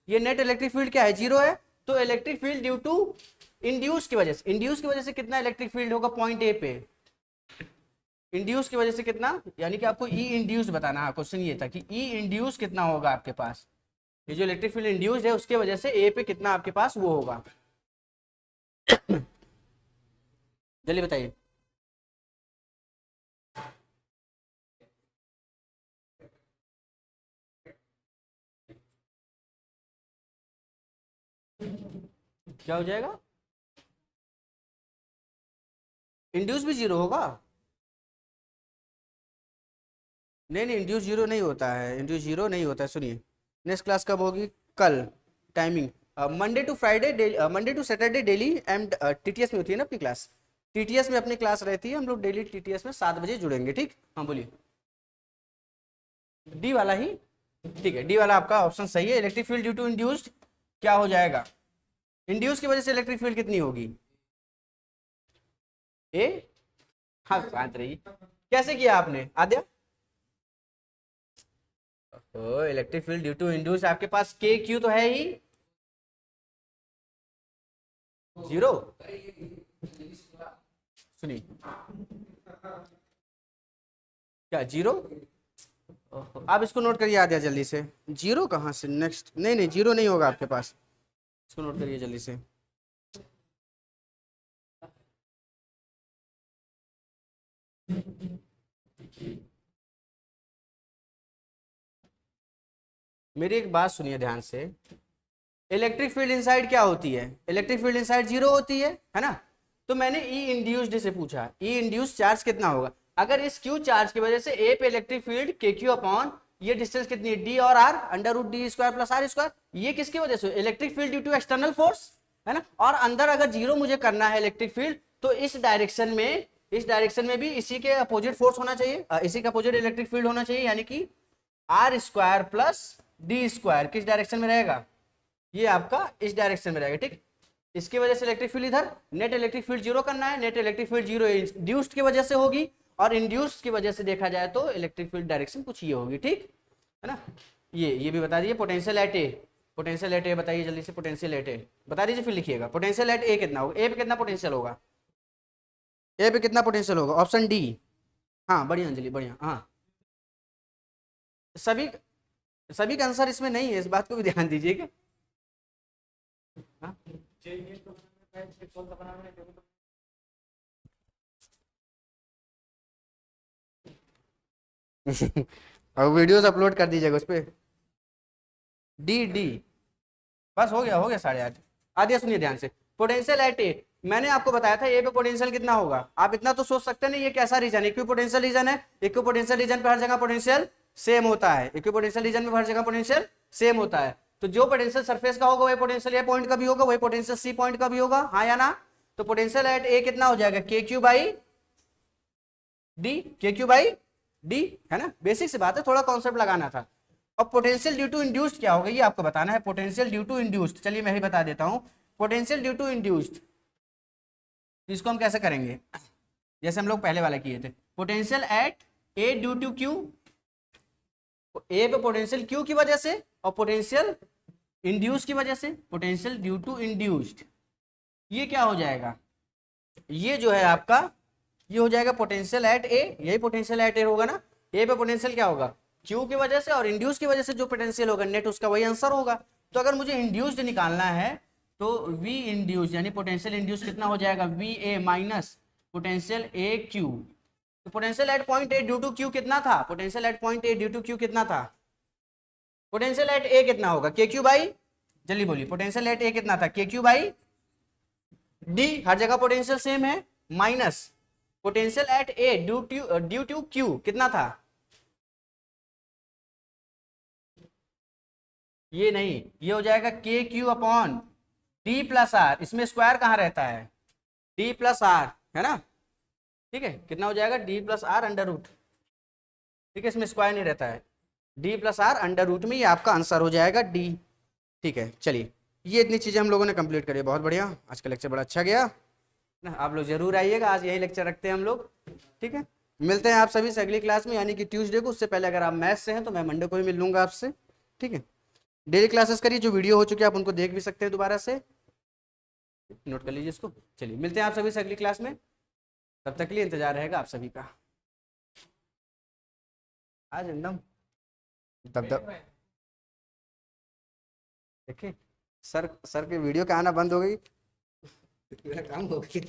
ये नेट इलेक्ट्रिक फील्ड क्या है, जीरो है। तो electric field due to induce की वजह से, इंड्यूस की वजह से कितना इलेक्ट्रिक फील्ड होगा पॉइंट ए पे, इंड्यूस की वजह से कितना, यानी कि आपको ई इंड्यूस बताना है। क्वेश्चन ये था कि ई इंड्यूस कितना होगा आपके पास, ये जो इलेक्ट्रिक फील्ड इंड्यूस्ड है उसके वजह से ए पे कितना आपके पास वो होगा। जल्दी बताइए। क्या हो जाएगा? इंड्यूस भी जीरो होगा? नहीं नहीं इंड्यूस जीरो नहीं होता है, इंड्यूस जीरो नहीं होता है। सुनिए नेक्स्ट क्लास कब होगी? कल। Timing Monday to Friday, Monday to Saturday daily, and TTS में होती है ना अपनी क्लास, टीटीएस में अपनी क्लास रहती है, हम लोग डेली टीटीएस में 7 बजे जुड़ेंगे, ठीक। हाँ बोलिए। डी वाला ही, ठीक है, डी वाला आपका ऑप्शन सही है। Electric field due to induced क्या हो जाएगा, इंड्यूस की वजह से इलेक्ट्रिक फील्ड कितनी होगी, ए। हाँ शांत रहिए, कैसे किया आपने आद्या? तो electric field due to induce आपके पास के क्यू तो है ही जीरो। सुनिए क्या जीरो, आप इसको नोट करिए आद्या जल्दी से। जीरो कहाँ से, नेक्स्ट नहीं नहीं जीरो नहीं होगा आपके पास, इसको नोट करिए जल्दी से। मेरी एक बात सुनिए ध्यान से, इलेक्ट्रिक फील्ड इनसाइड क्या होती है, इलेक्ट्रिक फील्ड इनसाइड जीरो होती है ना। तो मैंने ई इंड्यूस्ड से पूछा, ई इंड्यूस्ड चार्ज कितना होगा। अगर इस क्यू चार्ज की वजह से ए पे electric field K Q upon ये डिस्टेंस कितनी है, डी और R, under root D square plus R square. ये किसकी वजह से, electric field due to external force, है ना। और अंदर अगर जीरो मुझे करना है इलेक्ट्रिक फील्ड, तो इस डायरेक्शन में भी इसी के अपोजिट फोर्स होना चाहिए, इसी का अपोजिट इलेक्ट्रिक फील्ड होना चाहिए, यानी कि R square plus D square किस डायरेक्शन में रहेगा, ये आपका इस डायरेक्शन में रहेगा, ठीक। इसकी वजह से इलेक्ट्रिक फील्ड इधर, नेट इलेक्ट्रिक फील्ड जीरो करना है, net electric field zero induced की वजह से होगी, और इंड्यूस्ड की वजह से देखा जाए तो इलेक्ट्रिक फील्ड डायरेक्शन कुछ ये होगी, ठीक है ना। ये भी बता दीजिए, potential at A, potential at A बताइए जल्दी से, पोटेंशियल एट ए बता दीजिए, फिर लिखिएगा पोटेंशियल एट ए कितना होगा, ए पे कितना पोटेंशियल होगा, ए पे कितना पोटेंशियल होगा, ऑप्शन डी। हाँ बढ़िया अंजलि बढ़िया, हाँ सभी सभी का आंसर इसमें नहीं है, इस बात को भी ध्यान दीजिएगा। हाँ चाहिए तो मैं कौन सा बनाना है देखो तो। अब वीडियोस अपलोड कर दीजिएगा उस पर, डी डी बस हो गया 8:30। आदिया सुनिए ध्यान से, पोटेंशियल एट ए, मैंने आपको बताया था ए पे पोटेंशियल कितना होगा, आप इतना तो सोच सकते हैं नहीं, ये कैसा रीजन है, इक्विपोटेंशियल रीजन है, इक्विपोटेंशियल रीजन पे हर जगह पोटेंशियल सेम होता है, इक्विपोटेंशियल रीजन में हर जगह पोटेंशियल सेम होता है, तो जो पोटेंशियल सरफेस का होगा वही पोटेंशियल ए पॉइंट का भी होगा, वही पोटेंशियल सी पॉइंट का भी होगा, हाँ या ना। तो पोटेंशियल एट ए कितना हो जाएगा, K Q by D, K Q by D, है ना, बेसिक सी बात है, थोड़ा कॉन्सेप्ट लगाना था। अब पोटेंशियल ड्यू टू इंड्यूस्ड क्या होगा ये आपको बताना है, पोटेंशियल ड्यू टू इंड्यूस्ड, चलिए मैं ही बता देता हूं, पोटेंशियल ड्यू टू इंड्यूस्ड इसको हम कैसे करेंगे, जैसे हम लोग पहले वाला किए थे, potential at A due to Q, A पे पोटेंशियल क्यू की वजह से और पोटेंशियल इंड्यूस की वजह से, पोटेंशियल ड्यू टू इंड्यूस्ड, ये क्या हो जाएगा, ये जो है आपका ये हो जाएगा पोटेंशियल एट ए, यही पोटेंशियल एट ए होगा ना, ए पे पोटेंशियल क्या होगा, क्यू की वजह से और इंड्यूस की वजह से जो पोटेंशियल होगा नेट उसका वही आंसर होगा। तो अगर मुझे इंड्यूस्ड निकालना है तो वी इंड्यूस यानी पोटेंशियल इंड्यूस कितना हो जाएगा, V A minus potential A Q, तो potential at point A due to Q कितना था, potential at point A due to Q कितना था, पोटेंशियल एट ए कितना होगा, के क्यू बाई, जल्दी बोलिए, पोटेंशियल एट ए कितना था, के क्यू बाई डी, हर जगह पोटेंशियल सेम है, minus potential at A due to Q कितना था, ये नहीं, ये हो जाएगा K Q upon D plus R, इसमें स्क्वायर कहाँ रहता है, डी प्लस आर, है ना, ठीक है, कितना हो जाएगा, D plus R under root, ठीक है, इसमें स्क्वायर नहीं रहता है, D plus R under root में ये आपका आंसर हो जाएगा डी, ठीक है। चलिए ये इतनी चीज़ें हम लोगों ने कंप्लीट करी, बहुत बढ़िया, आज का लेक्चर बड़ा अच्छा गया ना, आप लोग जरूर आइएगा, आज यही लेक्चर रखते हैं हम लोग, ठीक है। मिलते हैं आप सभी से अगली क्लास में, यानी कि ट्यूसडे को, उससे पहले अगर आप मैथ से हैं तो मैं मंडे को ही मिल लूंगा आपसे, ठीक है। डेली क्लासेस करिए, जो वीडियो हो चुकी है आप उनको देख भी सकते हैं दोबारा से, नोट कर लीजिए इसको। चलिए मिलते हैं आप सभी से अगली क्लास में, तब तक के लिए इंतजार रहेगा आप सभी का, आज एकदम तब देखिए सर के वीडियो का आना बंद हो गई, मेरा काम हो गया।